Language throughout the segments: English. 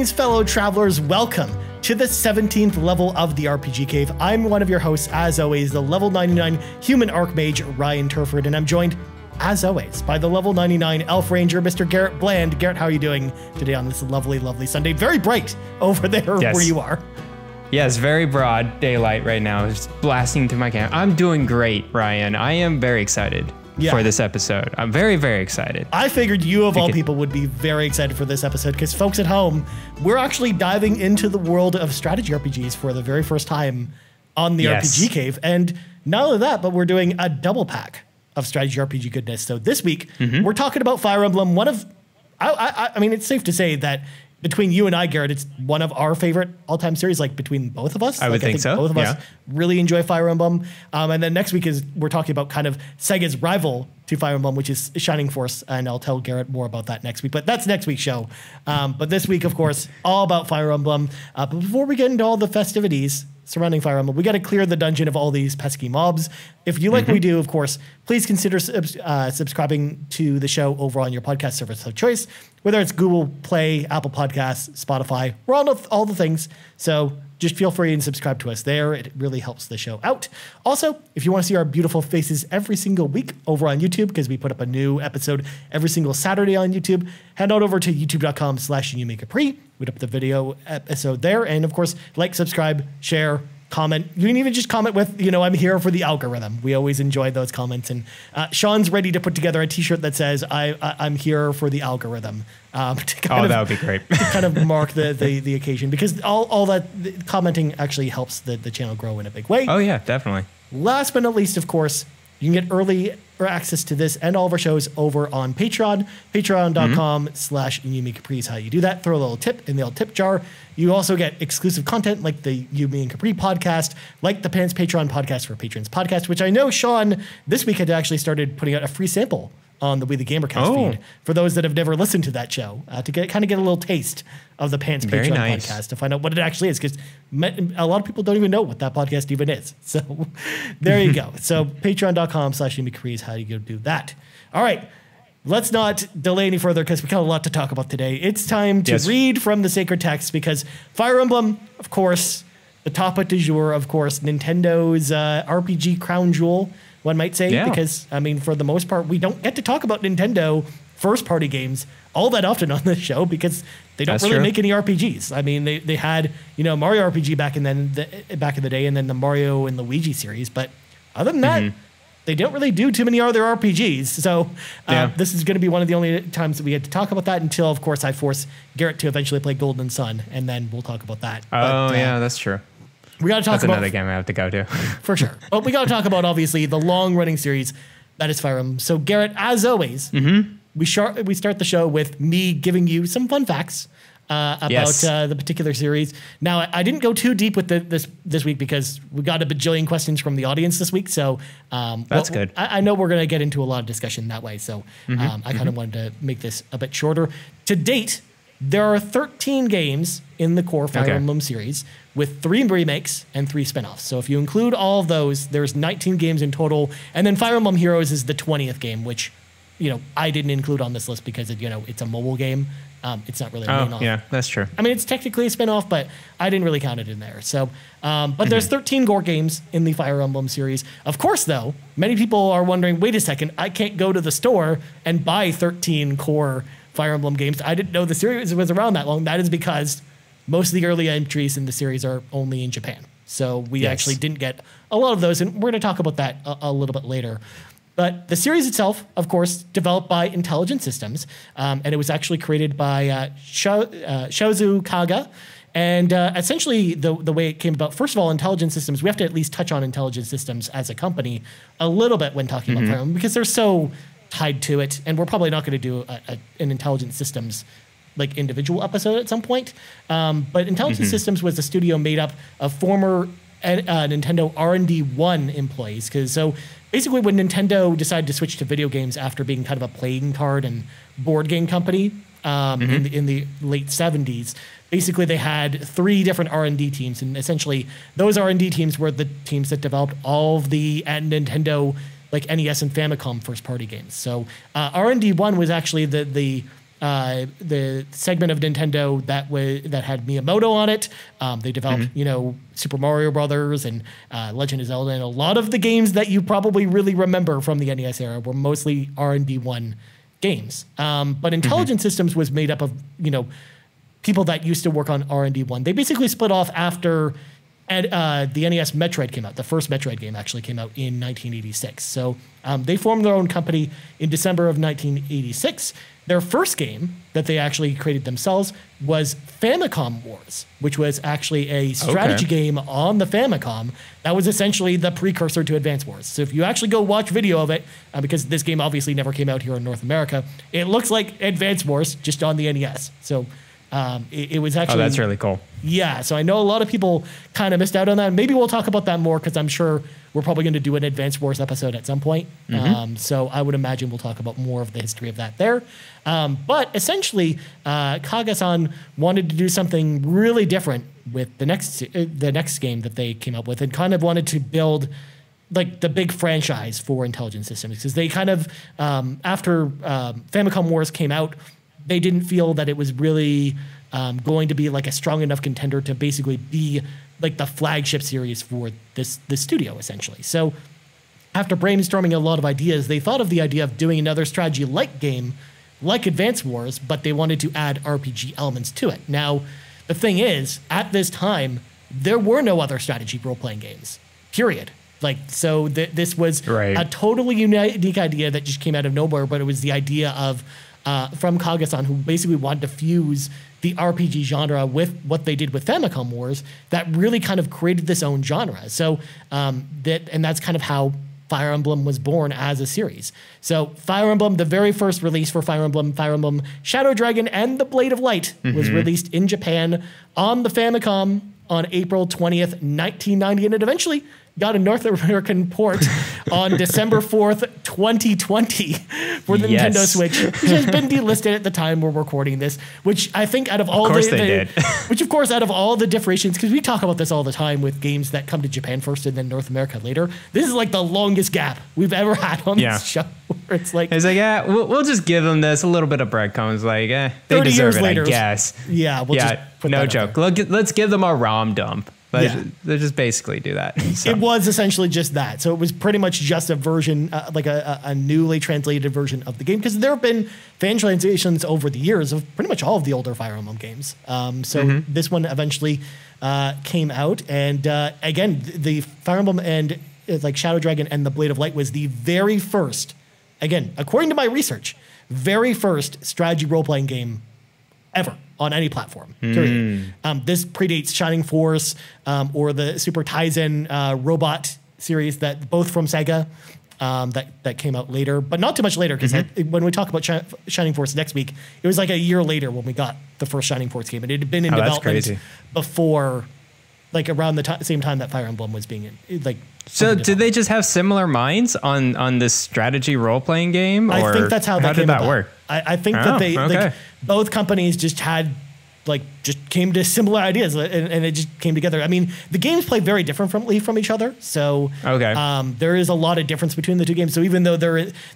Greetings, fellow travelers. Welcome to the 17th level of the RPG Cave. I'm one of your hosts, as always, the level 99 human archmage, Ryan Turford, and I'm joined, as always, by the level 99 elf ranger, Mr. Garret Bland. Garret, how are you doing today on this lovely, lovely Sunday? Very bright over there where you are. Yes, very broad daylight right now. It's blasting through my camp. I'm doing great, Ryan. I am very excited for this episode. I'm very, very excited. I figured you, of all people, would be very excited for this episode because, folks at home, we're actually diving into the world of strategy RPGs for the very first time on the RPG Cave. And not only that, but we're doing a double pack of strategy RPG goodness. So this week, we're talking about Fire Emblem. One of, I mean, it's safe to say that between you and I, Garret, it's one of our favorite all-time series, like between both of us. I would think so. Both of us really enjoy Fire Emblem. And then next week we're talking about kind of Sega's rival to Fire Emblem, which is Shining Force. And I'll tell Garret more about that next week. But that's next week's show. But this week, of course, all about Fire Emblem. But before we get into all the festivities surrounding Fire Emblem, we got to clear the dungeon of all these pesky mobs. If you like what we do, of course, please consider subscribing to the show over on your podcast service of choice, whether it's Google Play, Apple Podcasts, Spotify. We're on all the things. So just feel free and subscribe to us there. It really helps the show out. Also, if you want to see our beautiful faces every single week over on YouTube, because we put up a new episode every single Saturday on YouTube, head on over to youtube.com/YouMakeItPre. We put up the video episode there. And of course, like, subscribe, share, comment. You can even just comment with, I'm here for the algorithm. We always enjoy those comments. And Sean's ready to put together a t-shirt that says, I'm here for the algorithm. That would be great. To kind of mark the occasion, because all that commenting actually helps the channel grow in a big way. Oh yeah, definitely. Last but not least, of course, you can get early access to this and all of our shows over on Patreon, patreon.com/YouMeandCapri is how you do that. Throw a little tip in the old tip jar. You also get exclusive content like the You, Me, and Capri podcast, like the Pants Patreon podcast for Patrons podcast, which I know Sean this week had actually started putting out a free sample on the We the Gamercast feed for those that have never listened to that show, to get a little taste of the Pants Patreon podcast, to find out what it actually is, because a lot of people don't even know what that podcast even is. So there you go. So patreon.com/YouMeandCapri is how you go do that. All right. Let's not delay any further because we got a lot to talk about today. It's time to read from the sacred text, because Fire Emblem, of course, the topic du jour, of course, Nintendo's RPG crown jewel, one might say, because, I mean, for the most part, we don't get to talk about Nintendo first-party games all that often on this show because they don't really make any RPGs. I mean, they had, Mario RPG back in the day, and then the Mario and Luigi series, but other than that, they don't really do too many other RPGs. So this is going to be one of the only times that we get to talk about that until, of course, I force Garret to eventually play Golden Sun, and then we'll talk about that. Oh, yeah, that's true. We got to talk about another game I have to go to. For sure. But we got to talk about, obviously, the long-running series that is Fire Emblem. So, Garret, as always, we start the show with me giving you some fun facts about the particular series. Now, I didn't go too deep with this week because we got a bajillion questions from the audience this week. So that's good. I know we're going to get into a lot of discussion that way. So I kind of wanted to make this a bit shorter. To date, there are 13 games in the core Fire Emblem series, with 3 remakes and 3 spinoffs. So if you include all of those, there's 19 games in total. And then Fire Emblem Heroes is the 20th game, which, I didn't include on this list because it's a mobile game. It's not really a main off. Yeah, that's true. I mean, it's technically a spinoff, but I didn't really count it in there. So, but there's 13 core games in the Fire Emblem series. Of course, though, many people are wondering, wait a second, I can't go to the store and buy 13 core Fire Emblem games. I didn't know the series was around that long. That is because most of the early entries in the series are only in Japan. So we actually didn't get a lot of those, and we're going to talk about that a little bit later. But the series itself, of course, developed by Intelligent Systems, and it was actually created by Shozu Kaga. And essentially, the way it came about, first of all, Intelligent Systems, we have to at least touch on Intelligent Systems as a company a little bit when talking about Fire Emblem, because they're so tied to it, and we're probably not going to do an Intelligent Systems individual episode at some point. But Intelligent Systems was a studio made up of former Nintendo R&D 1 employees. So basically, when Nintendo decided to switch to video games after being kind of a playing card and board game company in the late 70s, basically they had 3 different R&D teams, and essentially those R&D teams were the teams that developed all of the Nintendo NES and Famicom first-party games. So R&D 1 was actually the the segment of Nintendo that had Miyamoto on it. They developed, Super Mario Brothers and Legend of Zelda, and a lot of the games that you probably really remember from the NES era were mostly R&D1 games. But Intelligent Systems was made up of, people that used to work on R&D1. They basically split off after the NES Metroid came out. The first Metroid game actually came out in 1986. So they formed their own company in December of 1986. Their first game that they actually created themselves was Famicom Wars, which was actually a strategy game on the Famicom that was essentially the precursor to Advance Wars. So if you actually go watch video of it, because this game obviously never came out here in North America, it looks like Advance Wars just on the NES. So it was actually... Oh, that's really cool. Yeah, so I know a lot of people kind of missed out on that. Maybe we'll talk about that more because I'm sure we're probably going to do an Advance Wars episode at some point. So I would imagine we'll talk about more of the history of that there. But essentially, Kaga-san wanted to do something really different with the next game that they came up with, and kind of wanted to build like the big franchise for Intelligent Systems, because they kind of, after Famicom Wars came out, they didn't feel that it was really going to be like a strong enough contender to basically be like the flagship series for this studio, essentially. So after brainstorming a lot of ideas, they thought of the idea of doing another strategy-like game like Advance Wars, but they wanted to add RPG elements to it. Now, the thing is, at this time, there were no other strategy role-playing games, period. Like, so this was a totally unique idea that just came out of nowhere, but it was the idea of from Kaga-san, who basically wanted to fuse the RPG genre with what they did with Famicom Wars, that really kind of created this own genre. So that's kind of how Fire Emblem was born as a series. So Fire Emblem, the very first release for Fire Emblem Shadow Dragon and the Blade of Light was released in Japan on the Famicom on April 20th, 1990, and it eventually got a North American port on December 4th, 2020 for the Nintendo Switch, which has been delisted at the time we're recording this, which I think out of all which of course out of all the differentiations, because we talk about this all the time with games that come to Japan first and then North America later, this is like the longest gap we've ever had on this show. Where it's like, we'll just give them this, a little bit of breadcrumbs, like, they 30 deserve years it, later, I guess. Yeah, we'll just put no that joke. Let's give them a ROM dump. They just basically do that. So. It was essentially just that. So it was pretty much just a version, like a newly translated version of the game, because there have been fan translations over the years of pretty much all of the older Fire Emblem games. So this one eventually came out, and again, the Fire Emblem and like Shadow Dragon and the Blade of Light was the very first, again, according to my research, very first strategy role-playing game ever on any platform, period. This predates Shining Force or the Super Tizen robot series that both from Sega that came out later, but not too much later, because when we talk about Shining Force next week, it was like a year later when we got the first Shining Force game, and it had been in development before, like around the same time that Fire Emblem was being like. So did they just have similar minds on this strategy role-playing game? Or I think that's how did that work? I think that they like, both companies just came to similar ideas, and it just came together. I mean, the games play very differently from each other, so there is a lot of difference between the two games. So even though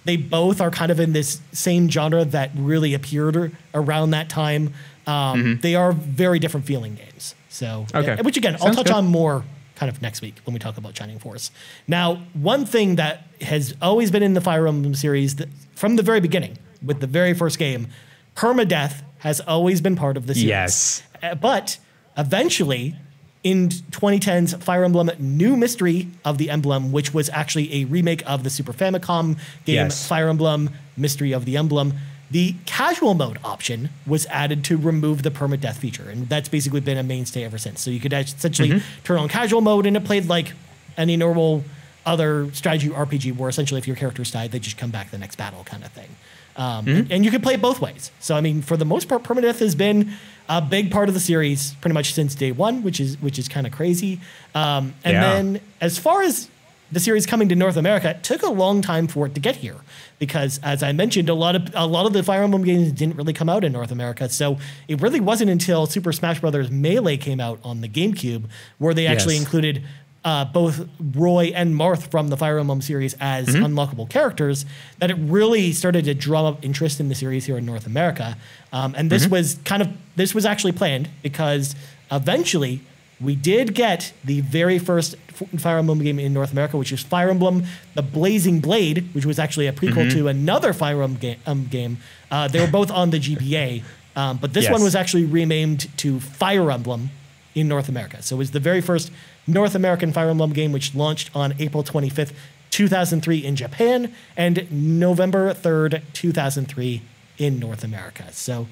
they both are kind of in this same genre that really appeared around that time, they are very different feeling games. So, which again, I'll touch on more kind of next week when we talk about Shining Force. Now, one thing that has always been in the Fire Emblem series from the very beginning, with the very first game, permadeath has always been part of the series. Yes. But eventually, in 2010's Fire Emblem New Mystery of the Emblem, which was actually a remake of the Super Famicom game, Fire Emblem Mystery of the Emblem, the casual mode option was added to remove the permadeath feature, and that's basically been a mainstay ever since. So you could essentially turn on casual mode, and it played like any normal other strategy RPG, where essentially if your characters died, they just come back the next battle kind of thing. And you could play it both ways. So I mean, for the most part, permadeath has been a big part of the series pretty much since day one, which is kind of crazy. And then as far as the series coming to North America, it took a long time for it to get here, because as I mentioned, a lot of the Fire Emblem games didn't really come out in North America. So it really wasn't until Super Smash Bros. Melee came out on the GameCube where they actually included both Roy and Marth from the Fire Emblem series as unlockable characters, that it really started to drum up interest in the series here in North America. And this was actually planned because eventually we did get the very first Fire Emblem game in North America, which is Fire Emblem The Blazing Blade, which was actually a prequel to another Fire Emblem game. They were both on the GBA, but this one was actually renamed to Fire Emblem in North America. So it was the very first North American Fire Emblem game, which launched on April 25th, 2003 in Japan, and November 3rd, 2003 in North America. So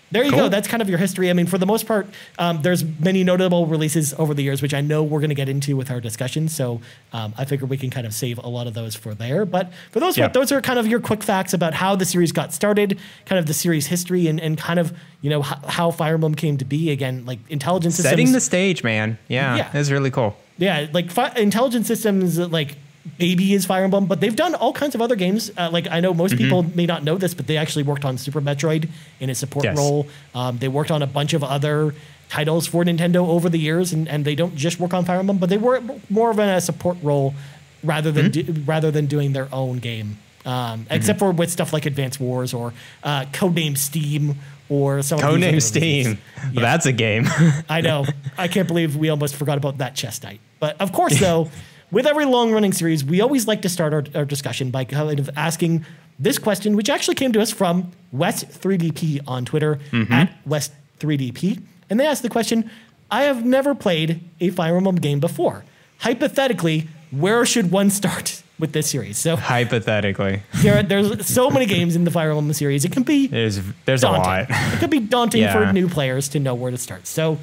there you go. That's kind of your history. I mean, for the most part, there's many notable releases over the years, which I know we're going to get into with our discussion. So I figure we can kind of save a lot of those for there. But for those, those are kind of your quick facts about how the series got started, kind of the series history, and kind of, you know, how Fire Emblem came to be. Again, like Intelligent Systems. Setting the stage, man. Yeah, that's really cool. Yeah, like Intelligent Systems, like, baby is Fire Emblem, but they've done all kinds of other games. Like, I know most people may not know this, but they actually worked on Super Metroid in a support role. They worked on a bunch of other titles for Nintendo over the years, and they don't just work on Fire Emblem, but they were more of a support role rather than doing their own game. Except for with stuff like Advance Wars or Codename Steam or some Codename Steam. Well, that's a game. I know. I can't believe we almost forgot about that chess night. But of course, though, with every long-running series, we always like to start our discussion by kind of asking this question, which actually came to us from West3DP on Twitter, at West3DP. And they asked the question, I have never played a Fire Emblem game before. Hypothetically, where should one start with this series? So hypothetically, Garret, there's so many games in the Fire Emblem series. It can be there's daunting. A lot. It could be daunting for new players to know where to start. So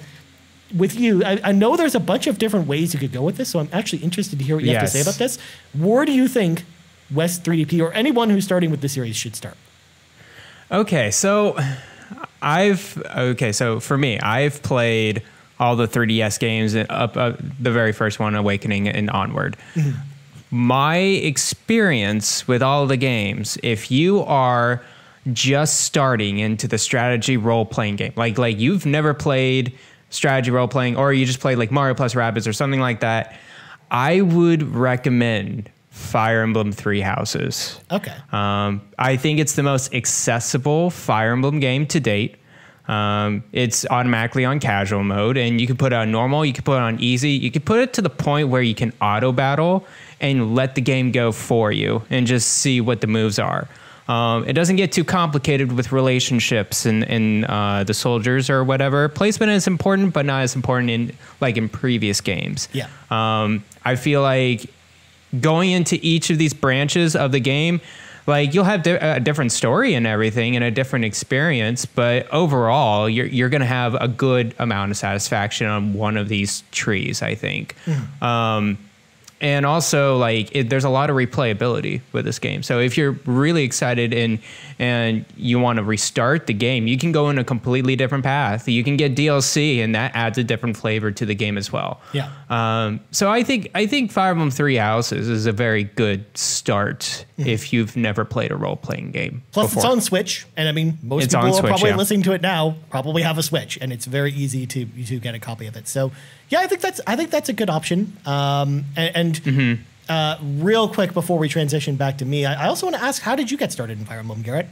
with you, I know there's a bunch of different ways you could go with this, so I'm actually interested to hear what you have to say about this. Where do you think West3DP or anyone who's starting with the series should start? Okay, so for me, I've played all the 3DS games up the very first one, Awakening and onward. My experience with all the games, if you are just starting into the strategy role-playing game, like you've never played strategy role-playing, or you just played like Mario plus Rabbids or something like that, I would recommend Fire Emblem Three Houses. Okay. I think it's the most accessible Fire Emblem game to date. It's automatically on casual mode, and you can put it on normal, you can put it on easy, you can put it to the point where you can auto battle and let the game go for you and just see what the moves are. It doesn't get too complicated with relationships and the soldiers or whatever. Placement is important, but not as important in previous games. Yeah. I feel like going into each of these branches of the game, like you'll have a different story and everything and a different experience, but overall you're going to have a good amount of satisfaction on one of these trees, I think. And also, like, there's a lot of replayability with this game. So if you're really excited and you want to restart the game, you can go in a completely different path. You can get DLC, and that adds a different flavor to the game as well. Yeah. So I think Fire Emblem Three Houses is a very good start if you've never played a role-playing game Plus, it's on Switch, and I mean, most people are probably listening to it now probably have a Switch, and it's very easy to get a copy of it. So, yeah, I think that's a good option. Real quick before we transition back to me, I also want to ask, how did you get started in Fire Emblem, Garret?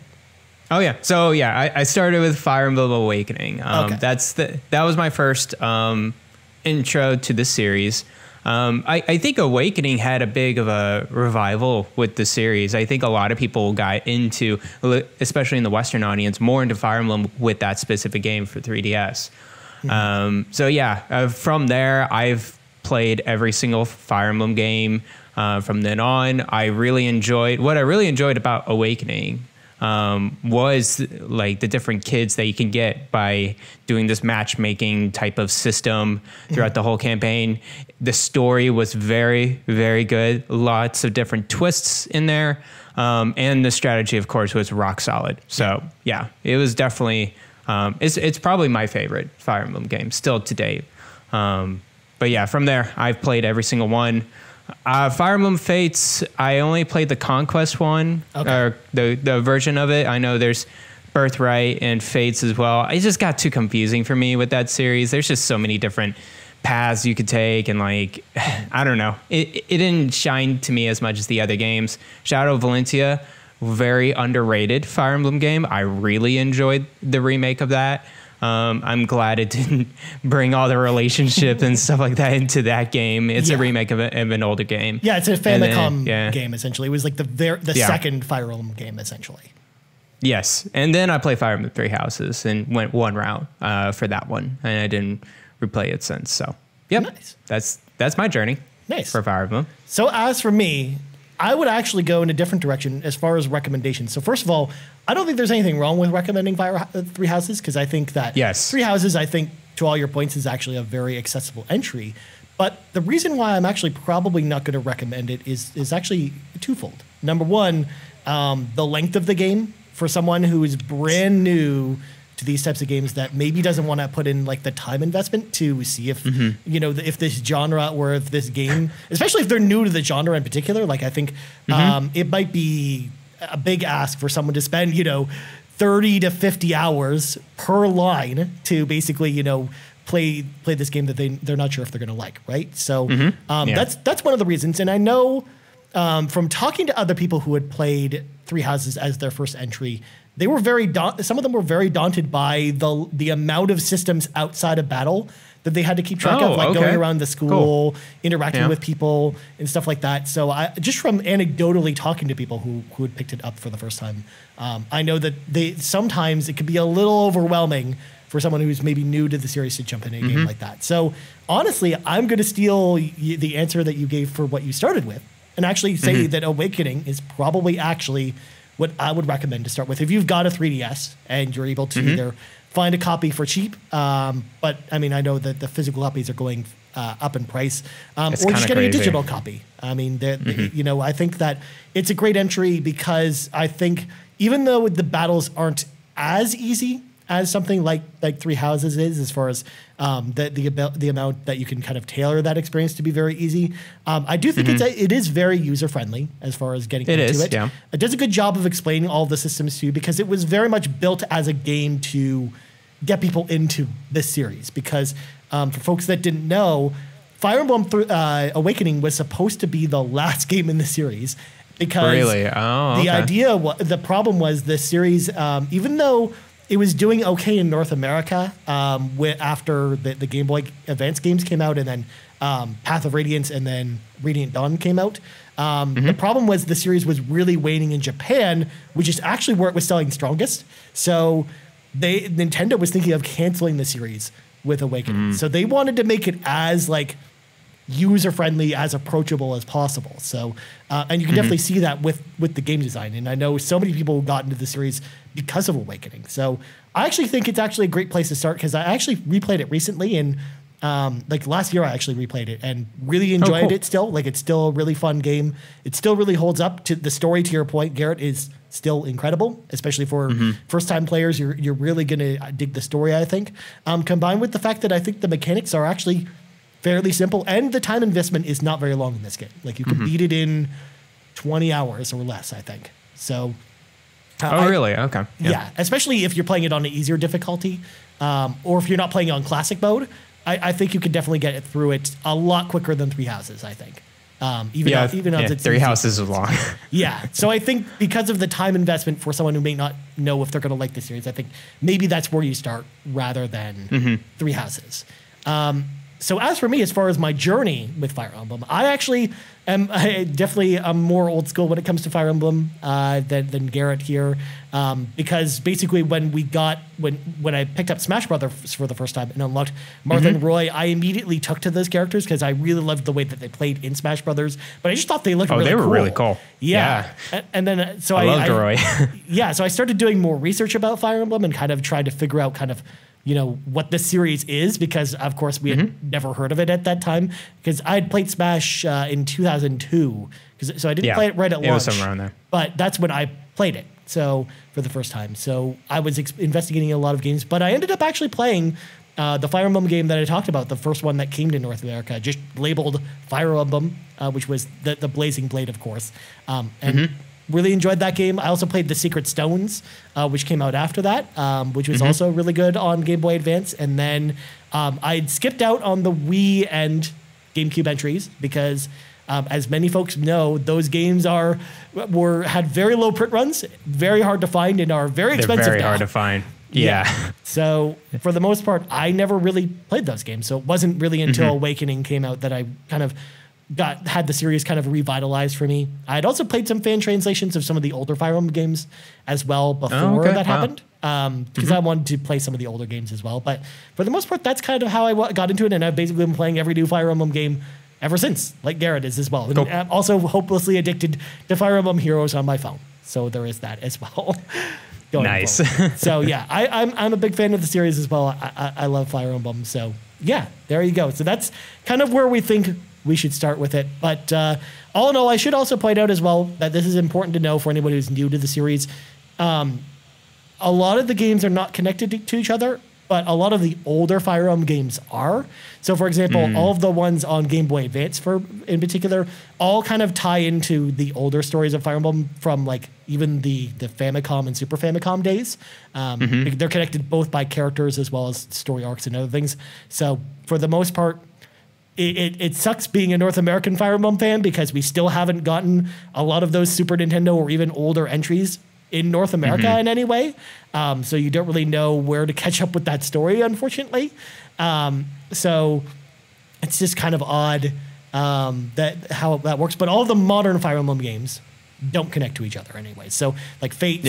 Oh yeah, so yeah, I started with Fire Emblem Awakening. That was my first intro to the series. I think Awakening had a big of a revival with the series. I think a lot of people got into, especially in the Western audience, more into Fire Emblem with that specific game for 3DS. So yeah, from there, I've played every single Fire Emblem game from then on. What I really enjoyed about Awakening was like the different kids that you can get by doing this matchmaking type of system throughout the whole campaign. The story was very, very good. Lots of different twists in there. And the strategy, of course, was rock solid. So yeah, it was definitely, it's probably my favorite Fire Emblem game still to date. But yeah, from there, I've played every single one. Fire Emblem Fates, I only played the Conquest one, or the version of it. I know there's Birthright and Fates as well. It just got too confusing for me with that series. There's just so many different paths you could take, and like, I don't know, it didn't shine to me as much as the other games. Shadow of Valentia, very underrated Fire Emblem game. I really enjoyed the remake of that. I'm glad it didn't bring all the relationship and stuff like that into that game. It's a remake of an older game. Yeah, it's a Famicom game, essentially. It was like the second Fire Emblem game, essentially. Yes. And then I played Fire Emblem Three Houses and went one route for that one. And I didn't replay it since. So, yep. Nice. That's my journey for Fire Emblem. So as for me, I would actually go in a different direction as far as recommendations. So first of all, I don't think there's anything wrong with recommending Three Houses, because I think that Three Houses, I think, to all your points, is actually a very accessible entry. But the reason why I'm actually probably not going to recommend it is actually twofold. Number one, the length of the game for someone who is brand new to these types of games that maybe doesn't want to put in like the time investment to see if if this genre or if this game, especially if they're new to the genre in particular, like I think it might be a big ask for someone to spend 30 to 50 hours per line to basically play this game that they're not sure if they're going to like, right? So that's one of the reasons. And I know from talking to other people who had played Three Houses as their first entry, they were some of them were very daunted by the amount of systems outside of battle that they had to keep track of, like going around the school, interacting with people and stuff like that. So I just from anecdotally talking to people who had picked it up for the first time, I know that sometimes it could be a little overwhelming for someone who's maybe new to the series to jump into a game like that. So honestly, I'm going to steal the answer that you gave for what you started with and actually say that Awakening is probably actually what I would recommend to start with. If you've got a 3DS and you're able to either find a copy for cheap, but I mean, I know that the physical copies are going up in price, or just getting a digital copy. I mean, I think that it's a great entry because I think even though the battles aren't as easy as something like Three Houses is, as far as the amount that you can kind of tailor that experience to be very easy, I do think it is very user friendly as far as getting into it. Yeah. It does a good job of explaining all the systems too, because it was very much built as a game to get people into this series. Because for folks that didn't know, Fire Emblem Awakening was supposed to be the last game in the series. Because the problem was the series, even though it was doing okay in North America after the Game Boy Advance games came out, and then Path of Radiance and then Radiant Dawn came out. The problem was the series was really waning in Japan, which is actually where it was selling strongest. So Nintendo was thinking of canceling the series with Awakening. So they wanted to make it as user-friendly, as approachable as possible. So, and you can definitely see that with the game design. And I know so many people who got into the series because of Awakening. So I actually think it's actually a great place to start, because I actually replayed it recently, and last year I actually replayed it and really enjoyed it still. It's still a really fun game. It still really holds up to the story. To your point, Garrett, is still incredible, especially for first-time players. You're really going to dig the story, I think. Combined with the fact that I think the mechanics are actually fairly simple, and the time investment is not very long in this game. You can beat it in 20 hours or less, I think. So, really? Okay. Yeah, especially if you're playing it on an easier difficulty, or if you're not playing on classic mode, I think you can definitely get it through it a lot quicker than Three Houses, I think. Even though it's Three Houses is long. Yeah. So I think because of the time investment for someone who may not know if they're going to like the series, I think maybe that's where you start rather than Three Houses. So as for me, as far as my journey with Fire Emblem, I definitely am more old school when it comes to Fire Emblem than Garrett here, because basically when I picked up Smash Brothers for the first time and unlocked Martha and Roy, I immediately took to those characters because I really loved the way that they played in Smash Brothers. But I just thought they looked really cool. They were really cool. Yeah. And then so I loved Roy. So I started doing more research about Fire Emblem and kind of tried to figure out what the series is, because of course we had never heard of it at that time, because I had played Smash in 2002, so I didn't play it right at launch. It was somewhere around there. But that's when I played it, so for the first time. So I was investigating a lot of games, but I ended up actually playing the Fire Emblem game that I talked about, the first one that came to North America, just labeled Fire Emblem, which was the Blazing Blade, of course. And really enjoyed that game. I also played The Secret Stones, which came out after that, which was also really good on Game Boy Advance. And then I'd skipped out on the Wii and GameCube entries because, as many folks know, those games had very low print runs, very hard to find, and are very expensive. They're very hard to find. Yeah. So for the most part, I never really played those games. So it wasn't really until Awakening came out that I kind of had the series kind of revitalized for me. I had also played some fan translations of some of the older Fire Emblem games as well before that happened, because I wanted to play some of the older games as well. But for the most part, that's kind of how I got into it, and I've basically been playing every new Fire Emblem game ever since, like Garret is as well. And I'm also hopelessly addicted to Fire Emblem Heroes on my phone, so there is that as well. Nice. So yeah, I'm a big fan of the series as well. I love Fire Emblem. So yeah, there you go. So that's kind of where we think we should start with it. But all in all, I should also point out as well that this is important to know for anybody who's new to the series. A lot of the games are not connected to each other, but a lot of the older Fire Emblem games are. So for example, all of the ones on Game Boy Advance in particular, all kind of tie into the older stories of Fire Emblem from like even the Famicom and Super Famicom days. They're connected both by characters as well as story arcs and other things. So for the most part, it sucks being a North American Fire Emblem fan because we still haven't gotten a lot of those Super Nintendo or even older entries in North America in any way. So you don't really know where to catch up with that story, unfortunately. So it's just kind of odd how that works. But all of the modern Fire Emblem games don't connect to each other anyway. So like Fates,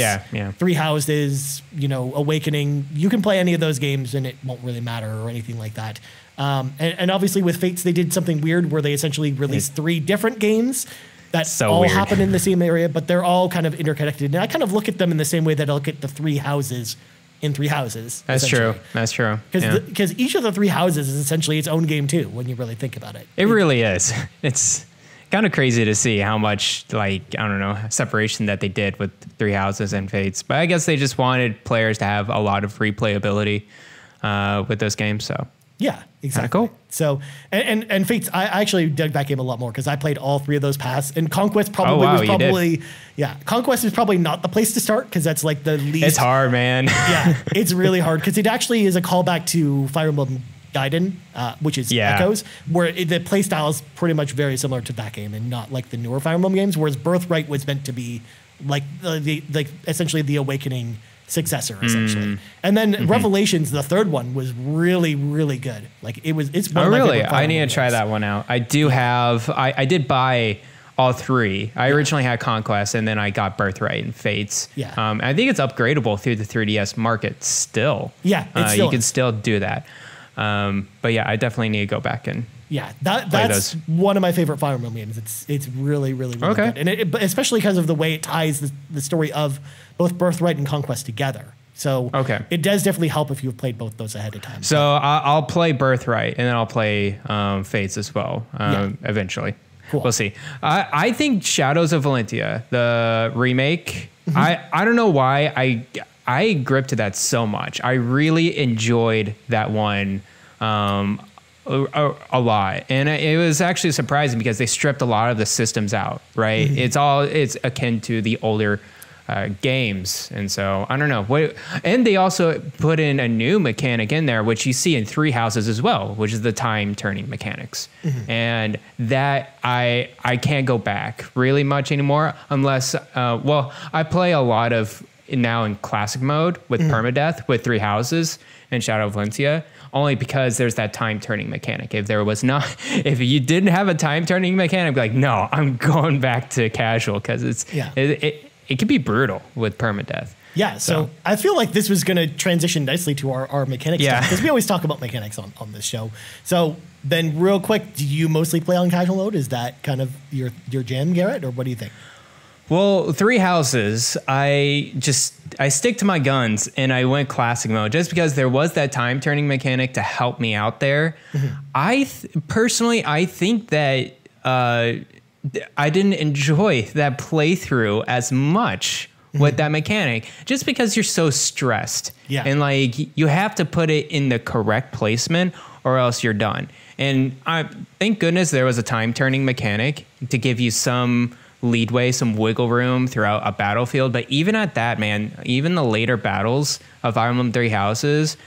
Three Houses, Awakening, you can play any of those games and it won't really matter or anything like that. And obviously with Fates, they did something weird where they essentially released 3 different games that all happen in the same area, but they're all kind of interconnected. And I kind of look at them in the same way that I look at the 3 houses in Three Houses. That's true. Because each of the 3 houses is essentially its own game too, when you really think about it. It really is. It's kind of crazy to see how much, separation that they did with Three Houses and Fates. But I guess they just wanted players to have a lot of replayability with those games, so. Yeah, exactly. Cool. So, and Fates, I actually dug that game a lot more because I played all 3 of those paths. And Conquest Conquest is probably not the place to start because that's like the least. It's hard, man. Yeah, it's really hard because it actually is a callback to Fire Emblem Gaiden, which is Echoes, where the play style is pretty much very similar to that game and not like the newer Fire Emblem games. Whereas Birthright was meant to be like essentially the Awakening successor essentially. And then Revelations, the 3rd one, was really, really good. Like it's one of my favorite Fire I need to Emblem try games. that one out. I do have I did buy all 3. I originally had Conquest and then I got Birthright and Fates. I think it's upgradable through the 3DS market still. You can still do that. But yeah, I definitely need to go back and that's one of my favorite Fire Emblem games. It's really, really, really good. And especially because of the way it ties the story of both Birthright and Conquest together. So it does definitely help if you've played both those ahead of time. So I'll play Birthright and then I'll play Fates as well eventually. Cool. We'll see. I think Shadows of Valentia, the remake, I don't know why I gripped to that so much. I really enjoyed that one a lot. And it was actually surprising because they stripped a lot of the systems out, right? It's akin to the older games. And so I don't know. And they also put in a new mechanic in there, which you see in Three Houses as well, which is the time turning mechanics. And that I can't go back really much anymore unless, I play a lot of now in classic mode with permadeath with Three Houses and Shadow of Valentia, only because there's that time turning mechanic. If you didn't have a time turning mechanic, I'd be like, no, I'm going back to casual because it can be brutal with permadeath. Yeah, so I feel like this was going to transition nicely to our mechanics stuff because we always talk about mechanics on this show. So then real quick, do you mostly play on casual mode? Is that kind of your jam, Garret, or what do you think? Well, Three Houses, I stick to my guns and I went classic mode just because there was that time turning mechanic to help me out there. I think that I didn't enjoy that playthrough as much with that mechanic just because you're so stressed. And like you have to put it in the correct placement or else you're done. And thank goodness there was a time turning mechanic to give you some leadway, some wiggle room throughout a battlefield. But even at that, man, even the later battles of Fire Emblem Three Houses,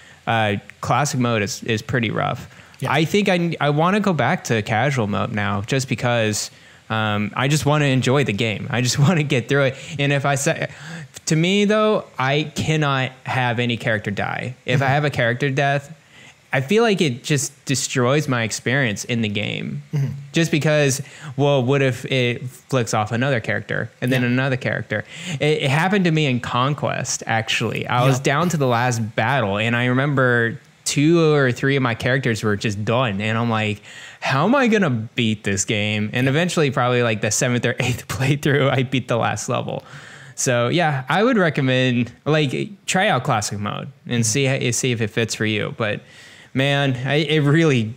classic mode is pretty rough. Yeah. I think I want to go back to casual mode now, just because I just want to enjoy the game. I just want to get through it. And if I say, to me though, I cannot have any character die. If I have a character death, I feel like it just destroys my experience in the game. Just because, well, what if it flicks off another character and then another character? It happened to me in Conquest, actually. I was down to the last battle, and I remember 2 or 3 of my characters were just done. And I'm like, how am I going to beat this game? And eventually, probably like the 7th or 8th playthrough, I beat the last level. So yeah, I would recommend, like, try out classic mode and see if it fits for you. But man, it really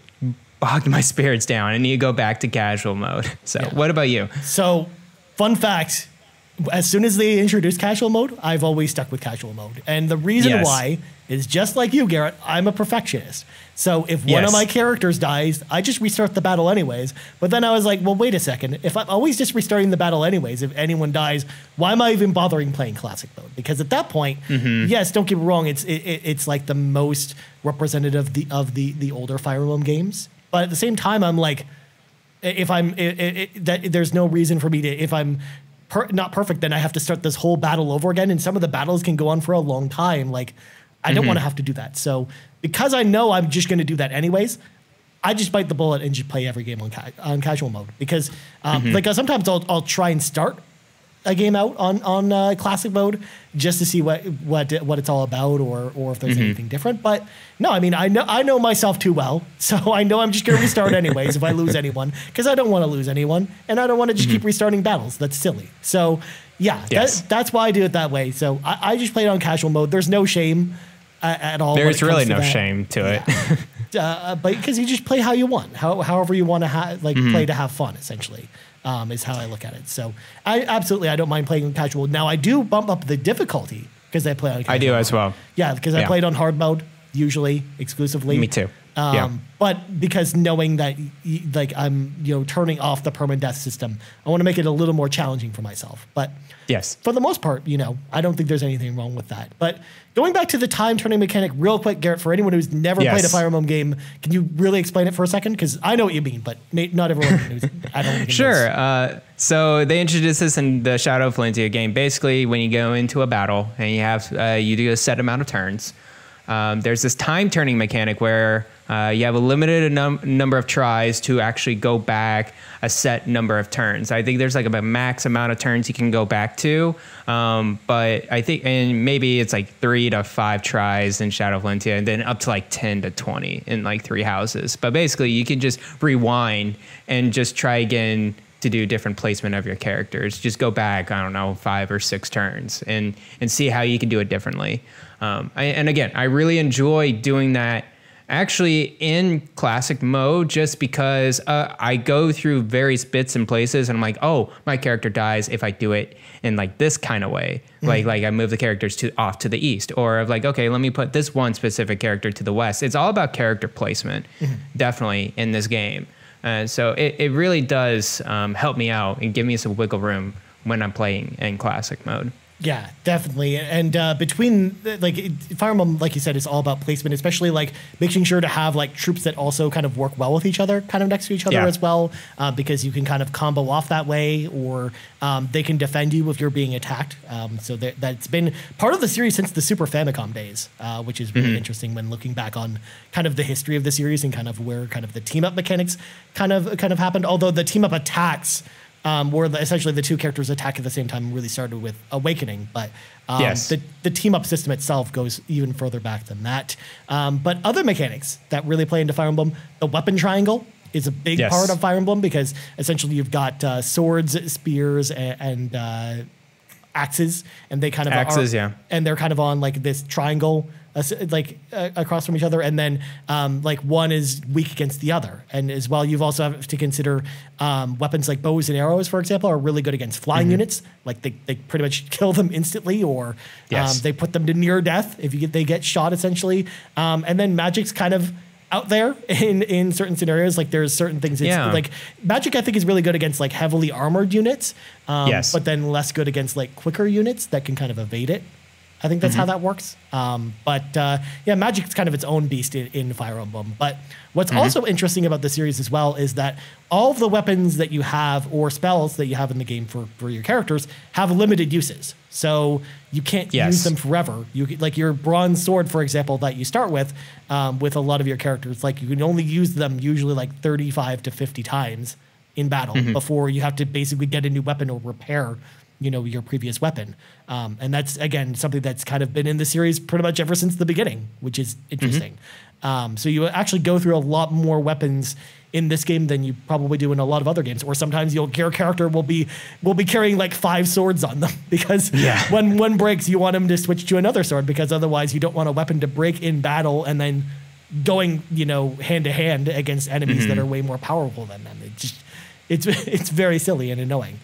bogged my spirits down. I need to go back to casual mode. So what about you? So fun fact, as soon as they introduced casual mode, I've always stuck with casual mode. And the reason why is just like you, Garrett, I'm a perfectionist. So if one of my characters dies, I just restart the battle anyways. But then I was like, well, wait a second. If I'm always just restarting the battle anyways, if anyone dies, why am I even bothering playing classic mode? Because at that point, yes, don't get me wrong, it's like the most representative of the older Fire Emblem games. But at the same time, I'm like, there's no reason for me to, if I'm not perfect, then I have to start this whole battle over again. And some of the battles can go on for a long time. Like, I don't want to have to do that. So because I know I'm just going to do that anyways, I just bite the bullet and just play every game on casual mode. Because like sometimes I'll try and start a game out on classic mode just to see what it's all about, or if there's anything different. But no, I mean, I know myself too well, so I know I'm just going to restart anyways if I lose anyone, because I don't want to lose anyone, and I don't want to just keep restarting battles. That's silly. So yeah, that's why I do it that way. So I just play it on casual mode. There's no shame at all. There's really no shame to it. But because you just play how you want, however you want to play to have fun, essentially. Is how I look at it. So I don't mind playing on casual. Now I do bump up the difficulty because I play on casual. I do as well. Yeah, because I played on hard mode usually exclusively. Me too. But because knowing that I'm turning off the permadeath system, I want to make it a little more challenging for myself. But yes, for the most part, I don't think there's anything wrong with that. But going back to the time turning mechanic real quick, Garrett, for anyone who's never played a Fire Emblem game, can you really explain it for a second? Because I know what you mean, but not everyone knows. I don't think Sure. So they introduced this in the Shadow of Valentia game. Basically, when you go into a battle and you have you do a set amount of turns, there's this time turning mechanic where you have a limited number of tries to actually go back a set number of turns. I think there's like a max amount of turns you can go back to. But I think, and maybe it's like 3 to 5 tries in Shadow of Valentia, and then up to like 10 to 20 in like 3 houses. But basically you can just rewind and just try again to do different placement of your characters. Just go back, I don't know, 5 or 6 turns and see how you can do it differently. And again, I really enjoy doing that actually in classic mode, just because I go through various bits and places and I'm like, oh, my character dies if I do it in like this kind of way. Like I move the characters off to the east, or of like, okay, let me put this one specific character to the west. It's all about character placement, definitely in this game. So it really does help me out and give me some wiggle room when I'm playing in classic mode. Yeah, definitely. And between Fire Emblem, like you said, is all about placement, especially like making sure to have like troops that also kind of work well with each other, kind of next to each other as well, because you can kind of combo off that way, or they can defend you if you're being attacked. So that's been part of the series since the Super Famicom days, which is really interesting when looking back on kind of the history of the series and kind of where kind of the team up mechanics kind of happened. Although the team up attacks where essentially the 2 characters attack at the same time really started with Awakening. But the team-up system itself goes even further back than that. But other mechanics that really play into Fire Emblem, the weapon triangle is a big part of Fire Emblem, because essentially you've got swords, spears, and axes, and they kind of and they're kind of on like this triangle across from each other, and then like one is weak against the other. And as well, you've also have to consider weapons like bows and arrows, for example, are really good against flying units. Like they pretty much kill them instantly, or they put them to near death if they get shot, essentially. And then magic's kind of out there in certain scenarios. Like there's certain things. Like magic, I think, is really good against like heavily armored units, but then less good against like quicker units that can kind of evade it. I think that's how that works. Magic's kind of its own beast in Fire Emblem. But what's also interesting about the series as well is that all of the weapons that you have or spells that you have in the game for your characters have limited uses. So you can't use them forever. Like your bronze sword, for example, that you start with a lot of your characters, like you can only use them usually like 35 to 50 times in battle before you have to basically get a new weapon or repair your previous weapon. And that's, again, something that's kind of been in the series pretty much ever since the beginning, which is interesting. So you actually go through a lot more weapons in this game than you probably do in a lot of other games. Or sometimes your character will be carrying like 5 swords on them because when one breaks, you want him to switch to another sword because otherwise you don't want a weapon to break in battle and then going, hand to hand against enemies that are way more powerful than them. It's very silly and annoying.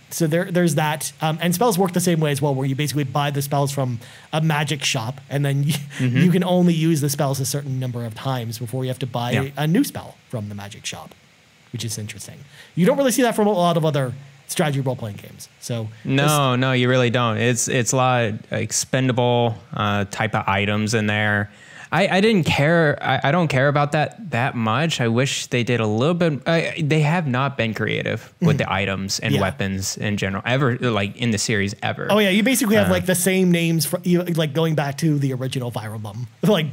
So there's that. And spells work the same way as well, where you basically buy the spells from a magic shop, and then you can only use the spells a certain number of times before you have to buy a new spell from the magic shop, which is interesting. You don't really see that from a lot of other strategy role-playing games. So no, you really don't. It's a lot of expendable type of items in there. I didn't care. I don't care about that much. I wish they did a little bit. They have not been creative with the items and weapons in general ever, like in the series ever. Oh yeah, you basically have like the same names like going back to the original Fire Emblem, like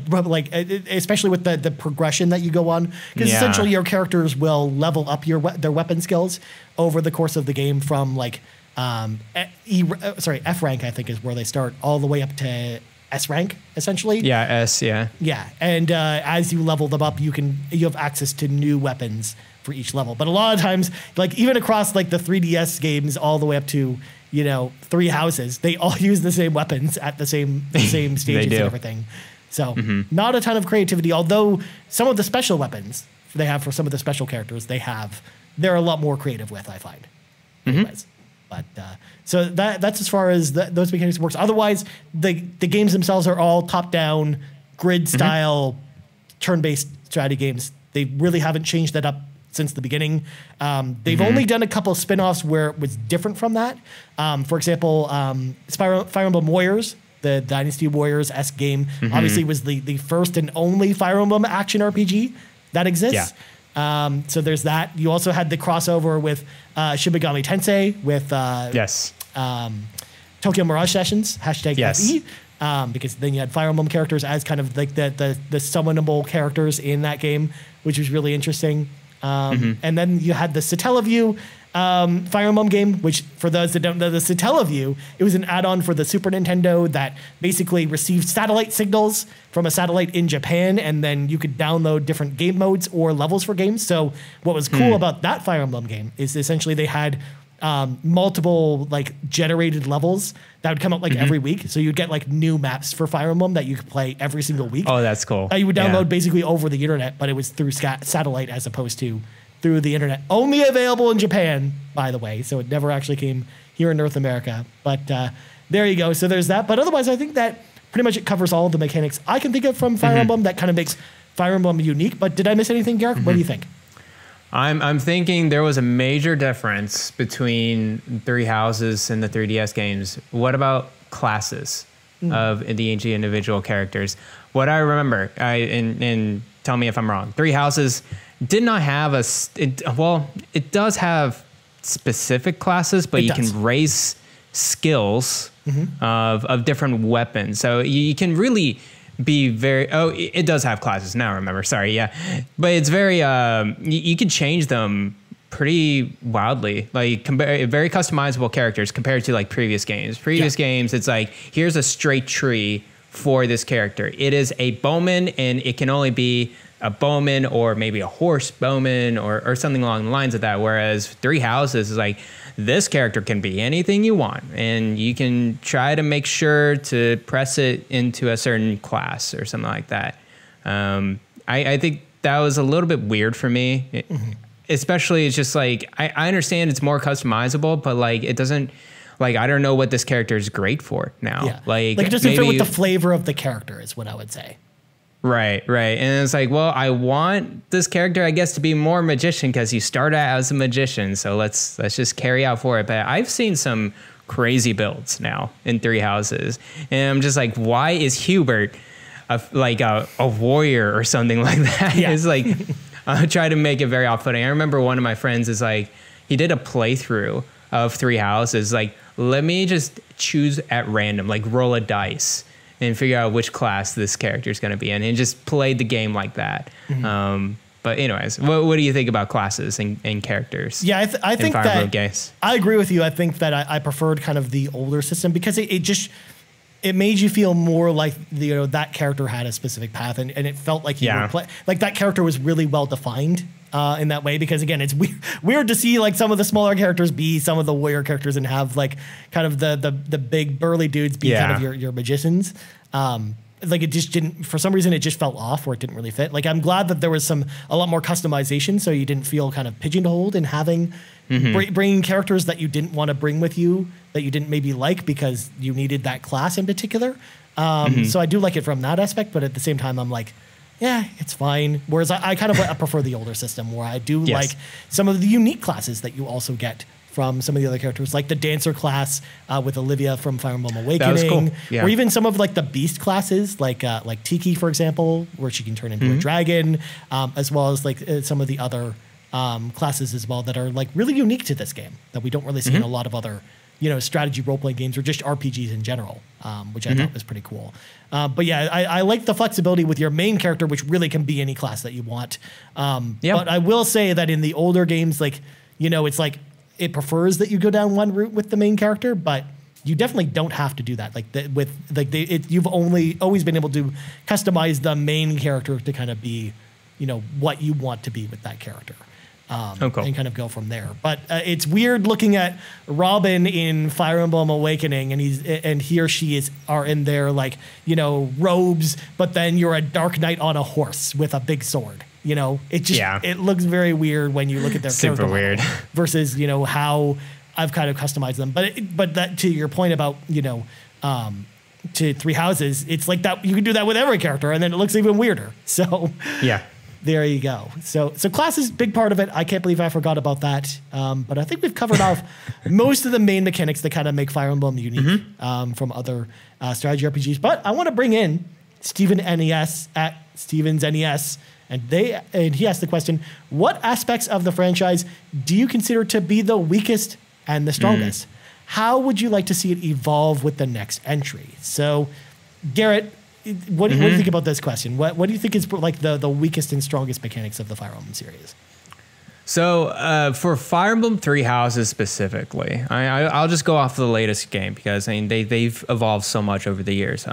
especially with the progression that you go on, because essentially your characters will level up their weapon skills over the course of the game from like F rank, I think, is where they start, all the way up to S rank, essentially. Yeah, S, yeah. Yeah, and as you level them up, you have access to new weapons for each level. But a lot of times, like even across like the 3DS games all the way up to, 3 houses, they all use the same weapons at the same stages and everything. So not a ton of creativity, although some of the special weapons they have for some of the special characters they're a lot more creative with, I find. Anyways. But so that's as far as those mechanics works. Otherwise, the games themselves are all top-down, grid-style, turn-based strategy games. They really haven't changed that up since the beginning. They've only done a couple of spin-offs where it was different from that. For example, Fire Emblem Warriors, the Dynasty Warriors-esque game, obviously was the first and only Fire Emblem action RPG that exists. So there's that. You also had the crossover with Shin Megami Tensei with Tokyo Mirage Sessions, #FE, because then you had Fire Emblem characters as kind of like the summonable characters in that game, which was really interesting. And then you had the Satellaview Fire Emblem game, which for those that don't know, the Satellaview, it was an add-on for the Super Nintendo that basically received satellite signals from a satellite in Japan, and then you could download different game modes or levels for games. So what was cool about that Fire Emblem game is essentially they had multiple like generated levels that would come out like every week. So you'd get like new maps for Fire Emblem that you could play every single week. Oh, that's cool. You would download basically over the internet, but it was through satellite as opposed to through the internet. Only available in Japan, by the way, so it never actually came here in North America. But there you go. So there's that. But otherwise, I think that pretty much it covers all of the mechanics I can think of from Fire Emblem that kind of makes Fire Emblem unique. But did I miss anything, Garrick? What do you think? I'm thinking there was a major difference between Three Houses and the 3DS games. What about classes of the individual characters? What I remember, and tell me if I'm wrong, Three Houses did not have it does have specific classes, but you can raise skills of different weapons. So you can really be very, it does have classes now, remember, sorry, yeah. But it's very, you can change them pretty wildly, like very customizable characters compared to like previous games. Previous games, it's like, here's a straight tree for this character. It is a bowman, and it can only be a bowman or maybe a horse bowman or something along the lines of that. Whereas Three Houses is like, this character can be anything you want, and you can try to make sure to press it into a certain class or something like that. I think that was a little bit weird for me, especially it's just like, I understand it's more customizable, but like it doesn't, like, I don't know what this character is great for now. Yeah. Like it doesn't fit with the flavor of the character is what I would say. Right. And it's like, well, I want this character, I guess, to be more magician because you start out as a magician. So let's just carry out for it. But I've seen some crazy builds now in Three Houses. And I'm just like, why is Hubert a warrior or something like that? Yeah. It's like, I try to make it very off-putting. I remember one of my friends is like, he did a playthrough of Three Houses. Like, let me just choose at random, like roll a dice and figure out which class this character is going to be in, and just played the game like that. But anyways, what do you think about classes and characters? Yeah, I think that I agree with you. I think that I preferred kind of the older system because it made you feel more like that character had a specific path, and it felt like like that character was really well defined in that way. Because again, it's weird to see like some of the smaller characters be some of the warrior characters and have like kind of the big burly dudes be kind of your magicians. Like it just didn't, for some reason, it just felt off or it didn't really fit. Like I'm glad that there was a lot more customization, so you didn't feel kind of pigeonholed in having bringing characters that you didn't want to bring with you, that you didn't maybe like because you needed that class in particular. So I do like it from that aspect, but at the same time, I'm like, yeah, it's fine. Whereas I kind of I prefer the older system where I do like some of the unique classes that you also get from some of the other characters, like the dancer class with Olivia from Fire Emblem Awakening, or even some of like the beast classes, like Tiki, for example, where she can turn into a dragon, as well as like some of the other classes as well that are like really unique to this game that we don't really see in a lot of other strategy role-playing games or just RPGs in general, which I thought was pretty cool. But yeah, I like the flexibility with your main character, which really can be any class that you want. But I will say that in the older games, like, it's like it prefers that you go down one route with the main character, but you definitely don't have to do that. Like you've always been able to customize the main character to kind of be, what you want to be with that character. And kind of go from there. But it's weird looking at Robin in Fire Emblem Awakening, and he or she are in their robes, but then you're a dark knight on a horse with a big sword. It looks very weird when you look at their super weird versus how I've kind of customized them. But that, to your point about to Three Houses, it's like that you can do that with every character, and then it looks even weirder. So yeah. There you go. So class is a big part of it. I can't believe I forgot about that. But I think we've covered off most of the main mechanics that kind of make Fire Emblem unique from other strategy RPGs. But I want to bring in Steven NES at Steven's NES, and he asked the question: what aspects of the franchise do you consider to be the weakest and the strongest? How would you like to see it evolve with the next entry? So, Garrett, what do you think about this question? What do you think is like the weakest and strongest mechanics of the Fire Emblem series? So for Fire Emblem Three Houses specifically, I'll just go off the latest game because they've evolved so much over the years.